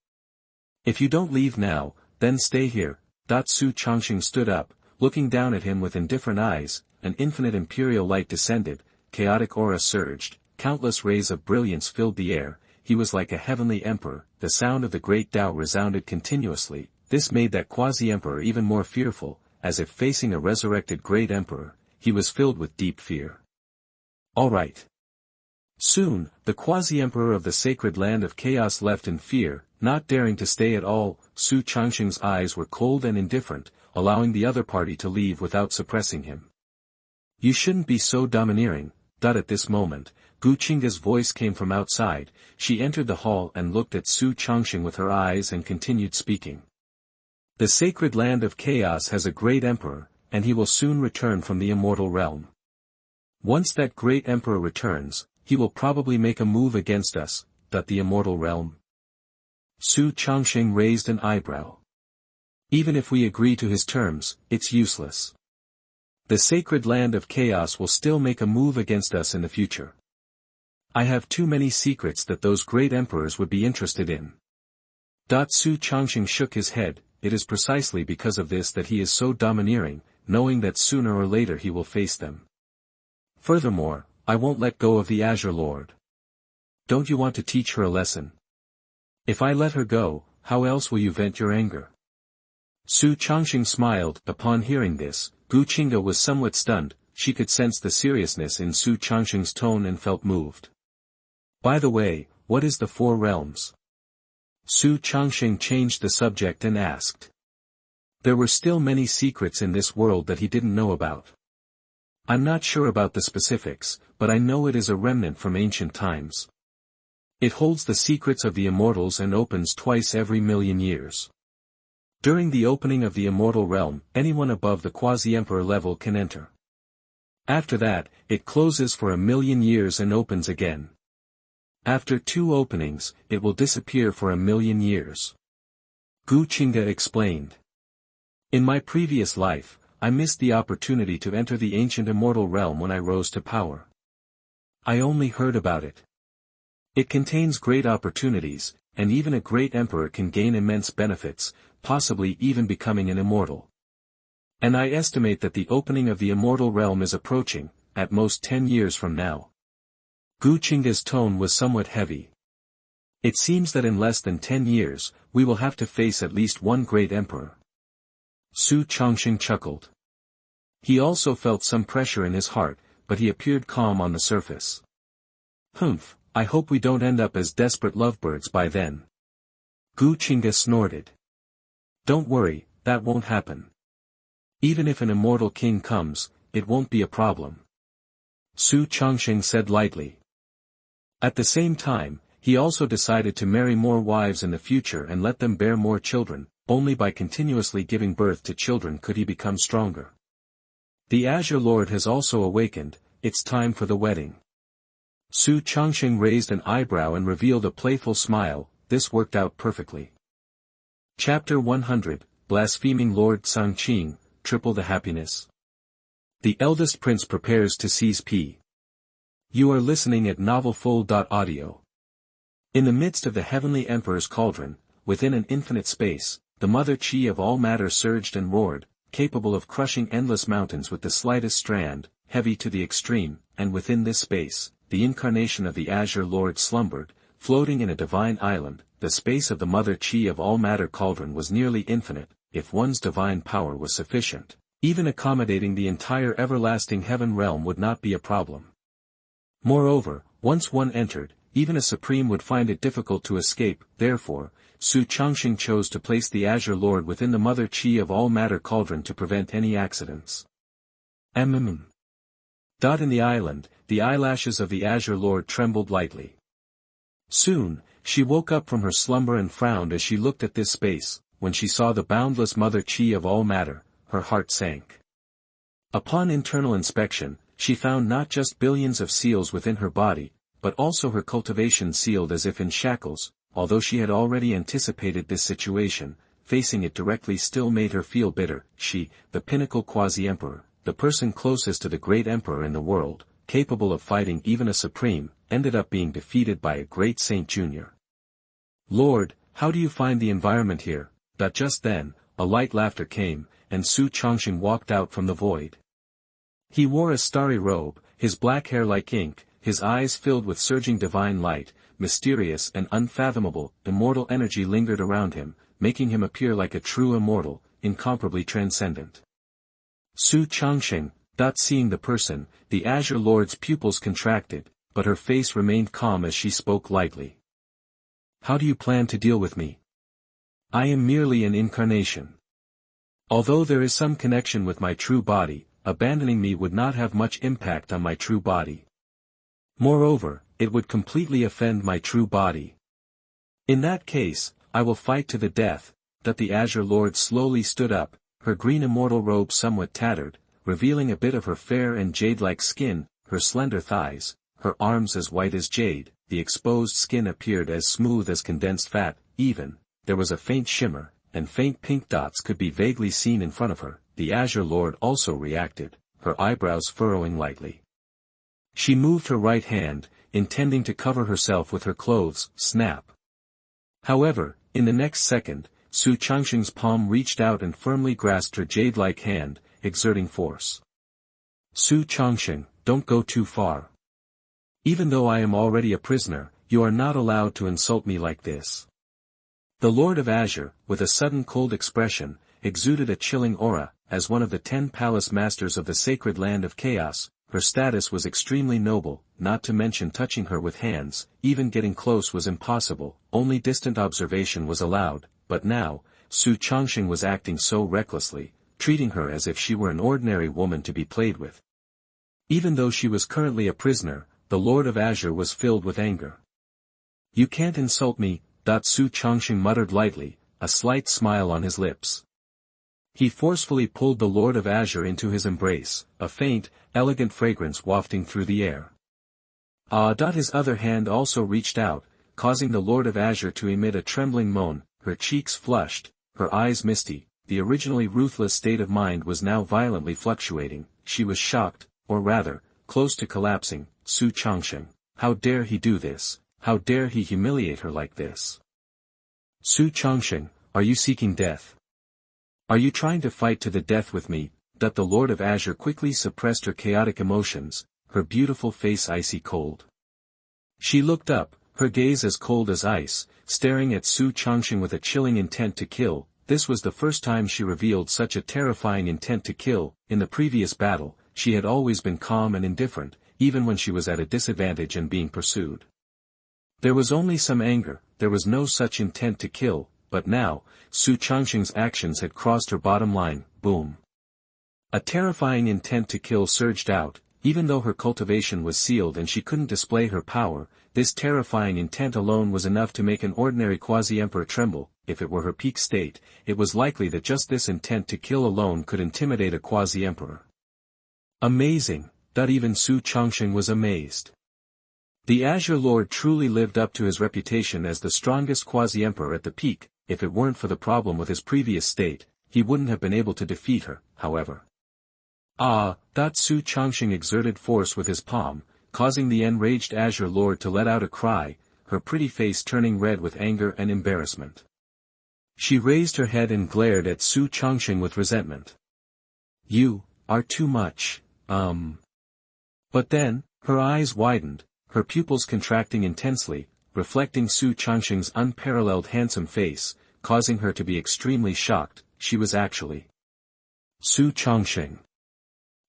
If you don't leave now, then stay here. Su Changsheng stood up, looking down at him with indifferent eyes. An infinite imperial light descended, chaotic aura surged, countless rays of brilliance filled the air. He was like a heavenly emperor. The sound of the great Tao resounded continuously. This made that Quasi-Emperor even more fearful, as if facing a resurrected great emperor. He was filled with deep fear. All right. Soon, the Quasi-Emperor of the sacred land of chaos left in fear, not daring to stay at all. Su Changsheng's eyes were cold and indifferent, allowing the other party to leave without suppressing him. You shouldn't be so domineering. At this moment, Qingtian's voice came from outside. She entered the hall and looked at Su Changsheng with her eyes and continued speaking. The sacred land of chaos has a great emperor, and he will soon return from the immortal realm. Once that great emperor returns, he will probably make a move against us. The immortal realm? Su Changsheng raised an eyebrow. Even if we agree to his terms, it's useless. The sacred land of chaos will still make a move against us in the future. I have too many secrets that those great emperors would be interested in. Su Changsheng shook his head. It is precisely because of this that he is so domineering, knowing that sooner or later he will face them. Furthermore, I won't let go of the Azure Lord. Don't you want to teach her a lesson? If I let her go, how else will you vent your anger? Su Changsheng smiled. Upon hearing this, Qingtian was somewhat stunned. she could sense the seriousness in Su Changsheng's tone and felt moved. By the way, what is the Four Realms? Su Changsheng changed the subject and asked. There were still many secrets in this world that he didn't know about. I'm not sure about the specifics, but I know it is a remnant from ancient times. It holds the secrets of the Immortals and opens twice every 1,000,000 years. During the opening of the Immortal realm, anyone above the Quasi-Emperor level can enter. After that, it closes for 1,000,000 years and opens again. After 2 openings, it will disappear for 1,000,000 years. Gu Qingge explained. In my previous life, I missed the opportunity to enter the ancient Immortal realm when I rose to power. I only heard about it. It contains great opportunities, and even a great emperor can gain immense benefits, possibly even becoming an immortal. And I estimate that the opening of the Immortal realm is approaching, at most 10 years from now. Gu Qingge's tone was somewhat heavy. It seems that in less than 10 years, we will have to face at least one great emperor. Su Changsheng chuckled. He also felt some pressure in his heart, but he appeared calm on the surface. Humph, I hope we don't end up as desperate lovebirds by then. Gu Qingge snorted. Don't worry, that won't happen. Even if an immortal king comes, it won't be a problem. Su Changsheng said lightly. At the same time, he also decided to marry more wives in the future and let them bear more children. Only by continuously giving birth to children could he become stronger. The Azure Lord has also awakened, it's time for the wedding. Su Changsheng raised an eyebrow and revealed a playful smile. This worked out perfectly. Chapter 100, Blaspheming Lord Sangqing, Triple the Happiness. The eldest prince prepares to seize P. You are listening at novelfull.audio. In the midst of the heavenly emperor's cauldron, within an infinite space, the mother Qi of all matter surged and roared, capable of crushing endless mountains with the slightest strand, heavy to the extreme, and within this space, the incarnation of the Azure Lord slumbered, floating in a divine island. The space of the mother Qi of all matter cauldron was nearly infinite, if one's divine power was sufficient. Even accommodating the entire everlasting heaven realm would not be a problem. Moreover, once one entered, even a supreme would find it difficult to escape. Therefore, Su Changsheng chose to place the Azure Lord within the mother Qi of all matter cauldron to prevent any accidents. In the island, the eyelashes of the Azure Lord trembled lightly. Soon, she woke up from her slumber and frowned as she looked at this space. When she saw the boundless mother Qi of all matter, her heart sank. Upon internal inspection, she found not just billions of seals within her body, but also her cultivation sealed as if in shackles. Although she had already anticipated this situation, facing it directly still made her feel bitter. She, the pinnacle Quasi-Emperor, the person closest to the great emperor in the world, capable of fighting even a supreme, ended up being defeated by a great saint junior. Lord, how do you find the environment here? But just then, a light laughter came, and Su Changsheng walked out from the void. He wore a starry robe, his black hair like ink, his eyes filled with surging divine light. Mysterious and unfathomable, immortal energy lingered around him, making him appear like a true immortal, incomparably transcendent. Su Changsheng, seeing the person, the Azure Lord's pupils contracted, but her face remained calm as she spoke lightly. How do you plan to deal with me? I am merely an incarnation. Although there is some connection with my true body, abandoning me would not have much impact on my true body. Moreover, it would completely offend my true body. In that case, I will fight to the death. That the Azure Lord slowly stood up, her green immortal robe somewhat tattered, revealing a bit of her fair and jade-like skin, her slender thighs, her arms as white as jade. The exposed skin appeared as smooth as condensed fat. Even, there was a faint shimmer, and faint pink dots could be vaguely seen in front of her. The Azure Lord also reacted, her eyebrows furrowing lightly. She moved her right hand, intending to cover herself with her clothes. Snap. However, in the next second, Su Changsheng's palm reached out and firmly grasped her jade-like hand, exerting force. Su Changsheng, don't go too far. Even though I am already a prisoner, you are not allowed to insult me like this. The Lord of Azure, with a sudden cold expression, exuded a chilling aura. As one of the 10 palace masters of the sacred land of chaos, her status was extremely noble, not to mention touching her with hands. Even getting close was impossible, only distant observation was allowed. But now, Su Changsheng was acting so recklessly, treating her as if she were an ordinary woman to be played with. Even though she was currently a prisoner, the Lord of Azure was filled with anger. "You can't insult me," Su Changsheng muttered lightly, a slight smile on his lips. He forcefully pulled the Lord of Azure into his embrace, a faint, elegant fragrance wafting through the air. His other hand also reached out, causing the Lord of Azure to emit a trembling moan. Her cheeks flushed, her eyes misty. The originally ruthless state of mind was now violently fluctuating. She was shocked, or rather, close to collapsing. Su Changsheng, how dare he do this? How dare he humiliate her like this? Su Changsheng, are you seeking death? Are you trying to fight to the death with me? The Lord of Azure quickly suppressed her chaotic emotions, her beautiful face icy cold. She looked up, her gaze as cold as ice, staring at Su Changsheng with a chilling intent to kill. This was the first time she revealed such a terrifying intent to kill. In the previous battle, she had always been calm and indifferent, even when she was at a disadvantage and being pursued. There was only some anger, there was no such intent to kill, but now, Su Changsheng's actions had crossed her bottom line. Boom. A terrifying intent to kill surged out. Even though her cultivation was sealed and she couldn't display her power, this terrifying intent alone was enough to make an ordinary Quasi-Emperor tremble. If it were her peak state, it was likely that just this intent to kill alone could intimidate a Quasi-Emperor. Amazing, that even Su Changsheng was amazed. The Azure Lord truly lived up to his reputation as the strongest Quasi-Emperor at the peak. If it weren't for the problem with his previous state, he wouldn't have been able to defeat her, however. Su Changsheng exerted force with his palm, causing the enraged Azure Lord to let out a cry, her pretty face turning red with anger and embarrassment. She raised her head and glared at Su Changsheng with resentment. "You are too much, But then, her eyes widened, her pupils contracting intensely, reflecting Su Changsheng's unparalleled handsome face, causing her to be extremely shocked. She was actually Su Changsheng.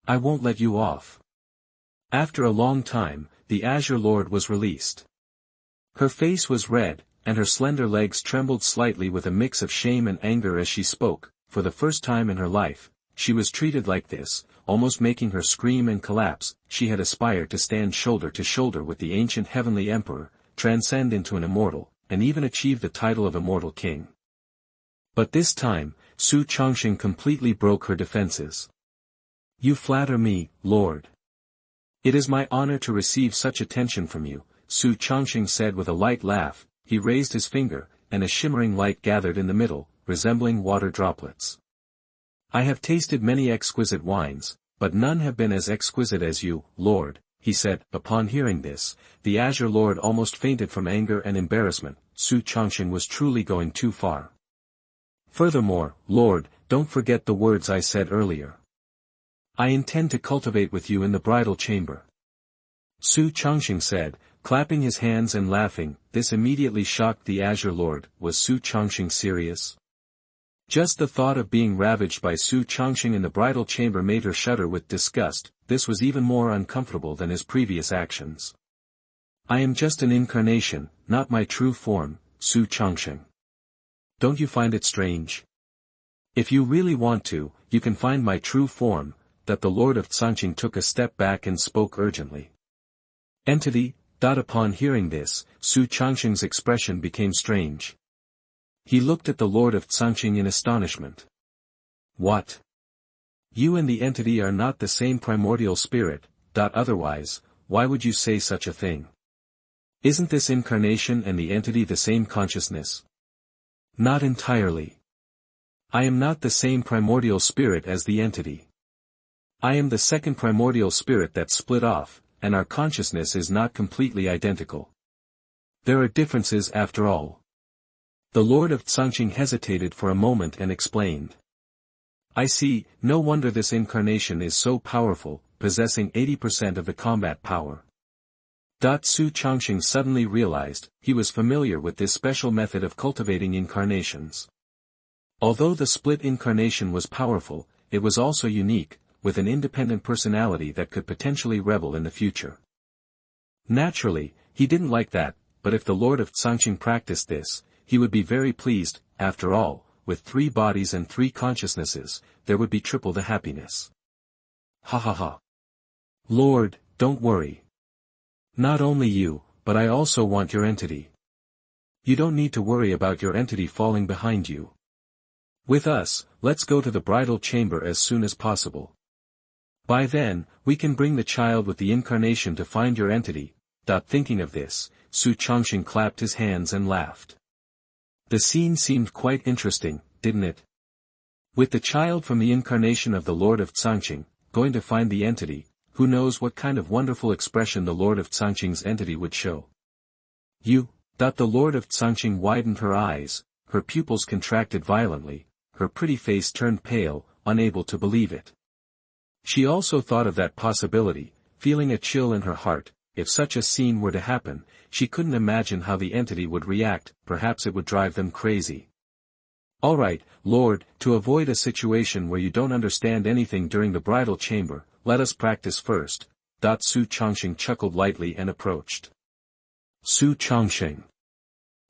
I won't let you off. After a long time, the Azure Lord was released. Her face was red, and her slender legs trembled slightly with a mix of shame and anger as she spoke. For the first time in her life, she was treated like this, almost making her scream and collapse. She had aspired to stand shoulder to shoulder with the ancient heavenly emperor, transcend into an immortal, and even achieve the title of immortal king. But this time, Su Changsheng completely broke her defenses. You flatter me, Lord. It is my honor to receive such attention from you, Su Changsheng said with a light laugh. He raised his finger, and a shimmering light gathered in the middle, resembling water droplets. I have tasted many exquisite wines, but none have been as exquisite as you, Lord, he said. Upon hearing this, the Azure Lord almost fainted from anger and embarrassment. Su Changsheng was truly going too far. Furthermore, Lord, don't forget the words I said earlier. I intend to cultivate with you in the bridal chamber. Su Changsheng said, clapping his hands and laughing. This immediately shocked the Azure Lord. Was Su Changsheng serious? Just the thought of being ravaged by Su Changsheng in the bridal chamber made her shudder with disgust. This was even more uncomfortable than his previous actions. I am just an incarnation, not my true form, Su Changsheng. Don't you find it strange? If you really want to, you can find my true form. That the Lord of Changsheng took a step back and spoke urgently. Entity. Upon hearing this, Su Changsheng's expression became strange. He looked at the Lord of Changsheng in astonishment. What? You and the entity are not the same primordial spirit. Otherwise, why would you say such a thing? Isn't this incarnation and the entity the same consciousness? Not entirely. I am not the same primordial spirit as the entity. I am the second primordial spirit that split off, and our consciousness is not completely identical. There are differences after all. The Lord of Changsheng hesitated for a moment and explained. I see, no wonder this incarnation is so powerful, possessing 80% of the combat power. Su Changsheng suddenly realized, he was familiar with this special method of cultivating incarnations. Although the split incarnation was powerful, it was also unique, with an independent personality that could potentially rebel in the future. Naturally, he didn't like that, but if the Lord of Changsheng practiced this, he would be very pleased. After all, with 3 bodies and 3 consciousnesses, there would be triple the happiness. Ha ha ha. Lord, don't worry. Not only you, but I also want your entity. You don't need to worry about your entity falling behind you. With us, let's go to the bridal chamber as soon as possible. By then, we can bring the child with the incarnation to find your entity. Thinking of this, Su Changsheng clapped his hands and laughed. The scene seemed quite interesting, didn't it? With the child from the incarnation of the Lord of Changsheng, going to find the entity, who knows what kind of wonderful expression the Lord of Changsheng's entity would show. You. The Lord of Changsheng widened her eyes, her pupils contracted violently, her pretty face turned pale, unable to believe it. She also thought of that possibility, feeling a chill in her heart. If such a scene were to happen, she couldn't imagine how the entity would react. Perhaps it would drive them crazy. Alright, Lord, to avoid a situation where you don't understand anything during the bridal chamber, let us practice first. Su Changsheng chuckled lightly and approached. Su Changsheng.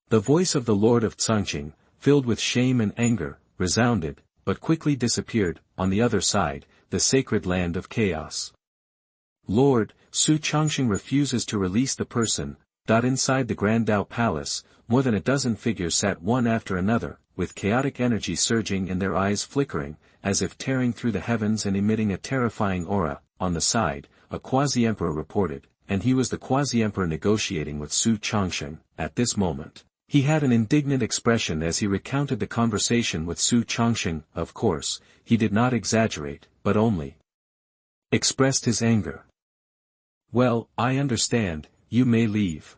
The voice of the Lord of Changsheng, filled with shame and anger, resounded, but quickly disappeared. On the other side, the sacred land of chaos. Lord, Su Changsheng refuses to release the person. Inside the Grand Dao Palace, more than a dozen figures sat one after another, with chaotic energy surging and their eyes flickering, as if tearing through the heavens and emitting a terrifying aura. On the side, a Quasi-Emperor reported, and he was the Quasi-Emperor negotiating with Su Changsheng. At this moment, he had an indignant expression as he recounted the conversation with Su Changsheng. Of course, he did not exaggerate, but only expressed his anger. Well, I understand, you may leave.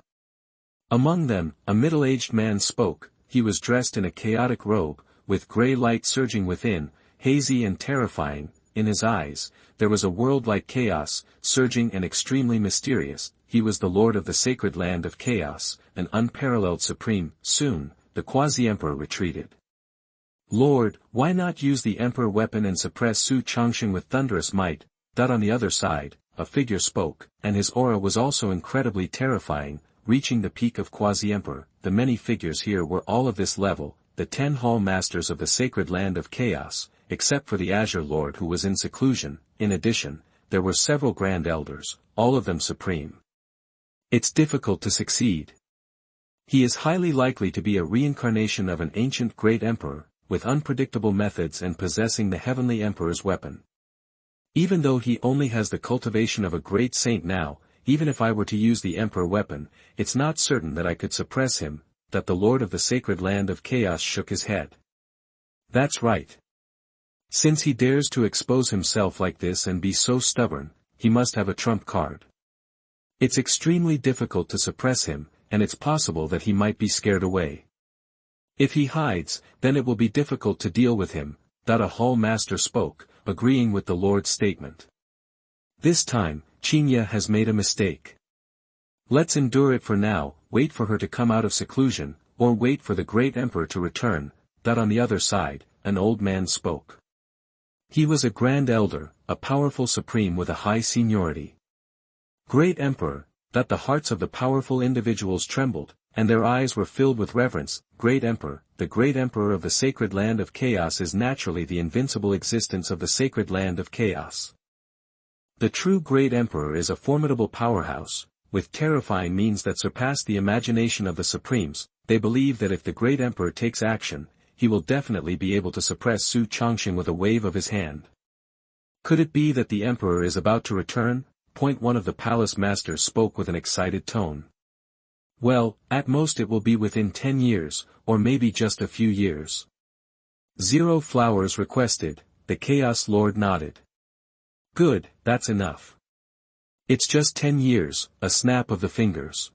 Among them, a middle-aged man spoke. He was dressed in a chaotic robe, with grey light surging within, hazy and terrifying. In his eyes, there was a world-like chaos, surging and extremely mysterious. He was the Lord of the sacred land of chaos, an unparalleled supreme. Soon, the Quasi-Emperor retreated. Lord, why not use the Emperor weapon and suppress Su Changsheng with thunderous might? On the other side, a figure spoke, and his aura was also incredibly terrifying, reaching the peak of Quasi-Emperor. The many figures here were all of this level, the 10 hall masters of the sacred land of chaos, except for the Azure Lord who was in seclusion. In addition, there were several Grand Elders, all of them supreme. It's difficult to succeed. He is highly likely to be a reincarnation of an ancient great emperor, with unpredictable methods and possessing the heavenly emperor's weapon. Even though he only has the cultivation of a great saint now, even if I were to use the emperor weapon, it's not certain that I could suppress him. The Lord of the sacred land of chaos shook his head. That's right. Since he dares to expose himself like this and be so stubborn, he must have a trump card. It's extremely difficult to suppress him, and it's possible that he might be scared away. If he hides, then it will be difficult to deal with him. A hall master spoke, agreeing with the Lord's statement. This time, Qingtian has made a mistake. Let's endure it for now, wait for her to come out of seclusion, or wait for the great emperor to return. On the other side, an old man spoke. He was a grand elder, a powerful supreme with a high seniority. Great emperor, the hearts of the powerful individuals trembled, and their eyes were filled with reverence. Great emperor, the great emperor of the sacred land of chaos is naturally the invincible existence of the sacred land of chaos. The true great emperor is a formidable powerhouse, with terrifying means that surpass the imagination of the supremes. They believe that if the great emperor takes action, he will definitely be able to suppress Su Changsheng with a wave of his hand. Could it be that the emperor is about to return? One of the palace masters spoke with an excited tone. Well, at most it will be within 10 years, or maybe just a few years. 0 flowers requested. The Chaos Lord nodded. Good, that's enough. It's just 10 years, a snap of the fingers.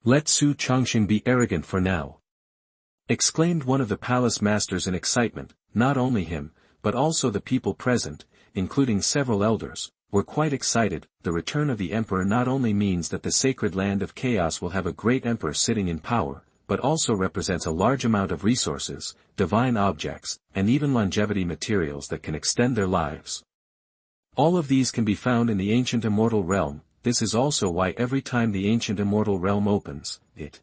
Let Su Changsheng be arrogant for now. Exclaimed one of the palace masters in excitement. Not only him, but also the people present, including several elders, were quite excited. The return of the emperor not only means that the sacred land of chaos will have a great emperor sitting in power, but also represents a large amount of resources, divine objects, and even longevity materials that can extend their lives. All of these can be found in the ancient immortal realm. This is also why every time the ancient immortal realm opens, it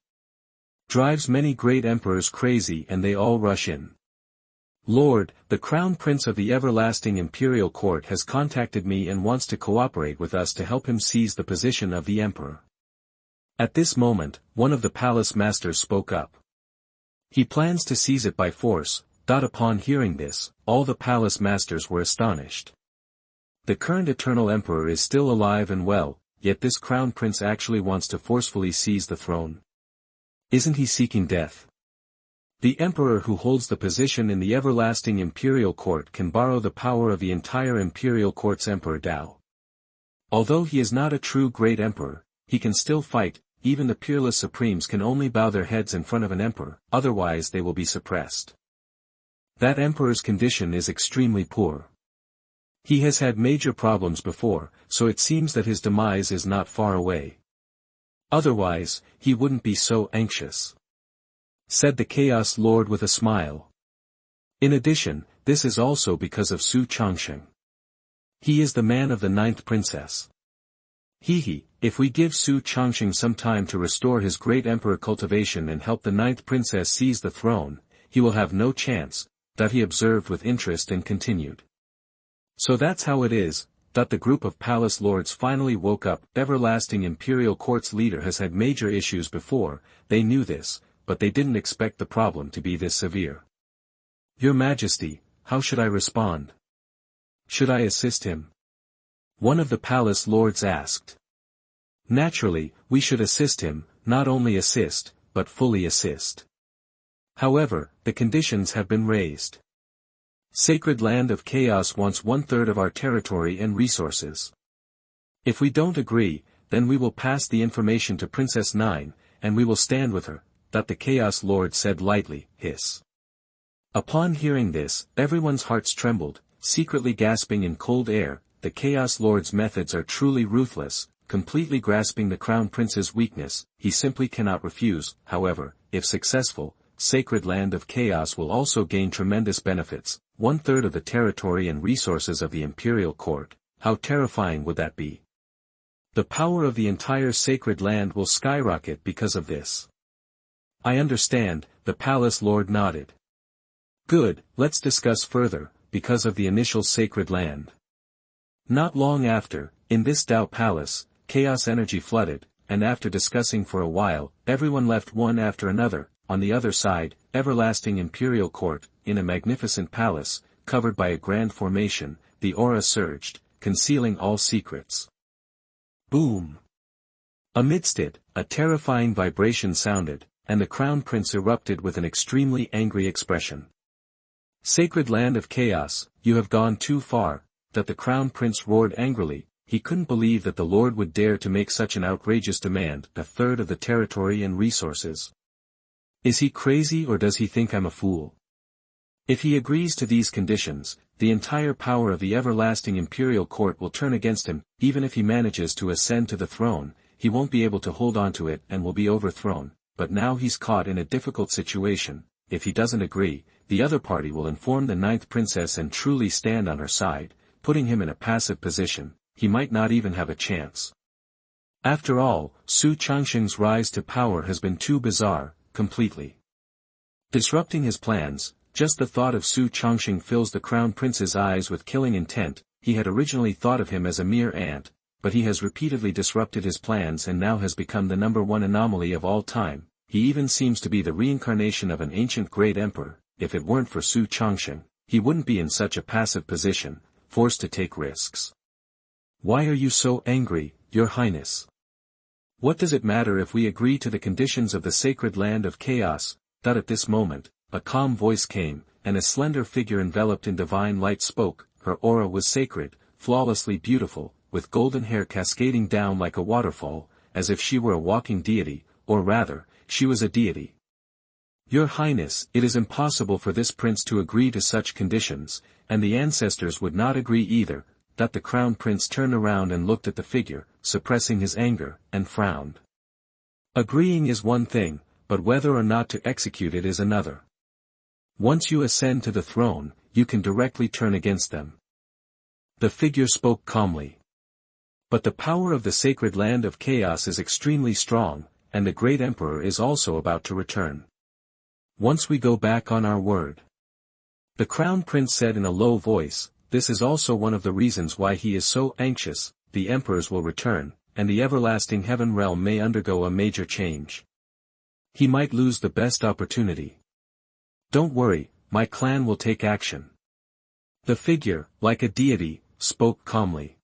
drives many great emperors crazy and they all rush in. Lord, the Crown Prince of the everlasting imperial court has contacted me and wants to cooperate with us to help him seize the position of the emperor. At this moment, one of the palace masters spoke up. He plans to seize it by force. Upon hearing this, all the palace masters were astonished. The current eternal emperor is still alive and well, yet this crown prince actually wants to forcefully seize the throne. Isn't he seeking death? The emperor who holds the position in the everlasting imperial court can borrow the power of the entire imperial court's emperor Dao. Although he is not a true great emperor, he can still fight. Even the peerless supremes can only bow their heads in front of an emperor, otherwise they will be suppressed. That emperor's condition is extremely poor. He has had major problems before, so it seems that his demise is not far away. Otherwise, he wouldn't be so anxious, said the Chaos Lord with a smile. In addition, this is also because of Su Changsheng. He is the man of the 9th princess. If we give Su Changsheng some time to restore his great emperor cultivation and help the 9th princess seize the throne, he will have no chance, that he observed with interest and continued. So that's how it is, that the group of palace lords finally woke up. Everlasting imperial court's leader has had major issues before, they knew this, but they didn't expect the problem to be this severe. Your Majesty, how should I respond? Should I assist him? One of the palace lords asked. Naturally, we should assist him, not only assist, but fully assist. However, the conditions have been raised. Sacred Land of Chaos wants 1/3 of our territory and resources. If we don't agree, then we will pass the information to Princess 9, and we will stand with her, that the Chaos Lord said lightly, hiss. Upon hearing this, everyone's hearts trembled, secretly gasping in cold air. The Chaos Lord's methods are truly ruthless, completely grasping the Crown Prince's weakness. He simply cannot refuse. However, if successful, Sacred Land of Chaos will also gain tremendous benefits, 1/3 of the territory and resources of the Imperial Court. How terrifying would that be? The power of the entire Sacred Land will skyrocket because of this. I understand, the Palace Lord nodded. Good, let's discuss further, because of the initial Sacred Land. Not long after, in this Dao Palace, chaos energy flooded, and after discussing for a while, everyone left one after another. On the other side, everlasting imperial court, in a magnificent palace, covered by a grand formation, the aura surged, concealing all secrets. Boom! Amidst it, a terrifying vibration sounded, and the Crown Prince erupted with an extremely angry expression. Sacred Land of Chaos, you have gone too far, that the Crown Prince roared angrily. He couldn't believe that the Lord would dare to make such an outrageous demand, 1/3 of the territory and resources. Is he crazy or does he think I'm a fool? If he agrees to these conditions, the entire power of the everlasting imperial court will turn against him. Even if he manages to ascend to the throne, he won't be able to hold on to it and will be overthrown. But now he's caught in a difficult situation. If he doesn't agree, the other party will inform the 9th princess and truly stand on her side, putting him in a passive position. He might not even have a chance. After all, Su Changsheng's rise to power has been too bizarre, completely disrupting his plans. Just the thought of Su Changsheng fills the Crown Prince's eyes with killing intent. He had originally thought of him as a mere ant, but he has repeatedly disrupted his plans and now has become the #1 anomaly of all time. He even seems to be the reincarnation of an ancient great emperor. If it weren't for Su Changsheng, he wouldn't be in such a passive position, forced to take risks. Why are you so angry, Your Highness? What does it matter if we agree to the conditions of the Sacred Land of Chaos? That at this moment, a calm voice came, and a slender figure enveloped in divine light spoke. Her aura was sacred, flawlessly beautiful, with golden hair cascading down like a waterfall, as if she were a walking deity, or rather, she was a deity. Your Highness, it is impossible for this prince to agree to such conditions, and the ancestors would not agree either. That the Crown Prince turned around and looked at the figure, suppressing his anger, and frowned. Agreeing is one thing, but whether or not to execute it is another. Once you ascend to the throne, you can directly turn against them. The figure spoke calmly. But the power of the sacred land of chaos is extremely strong, and the great emperor is also about to return. Once we go back on our word. The crown prince said in a low voice, this is also one of the reasons why he is so anxious. The emperors will return, and the everlasting heaven realm may undergo a major change. He might lose the best opportunity. Don't worry, my clan will take action. The figure, like a deity, spoke calmly.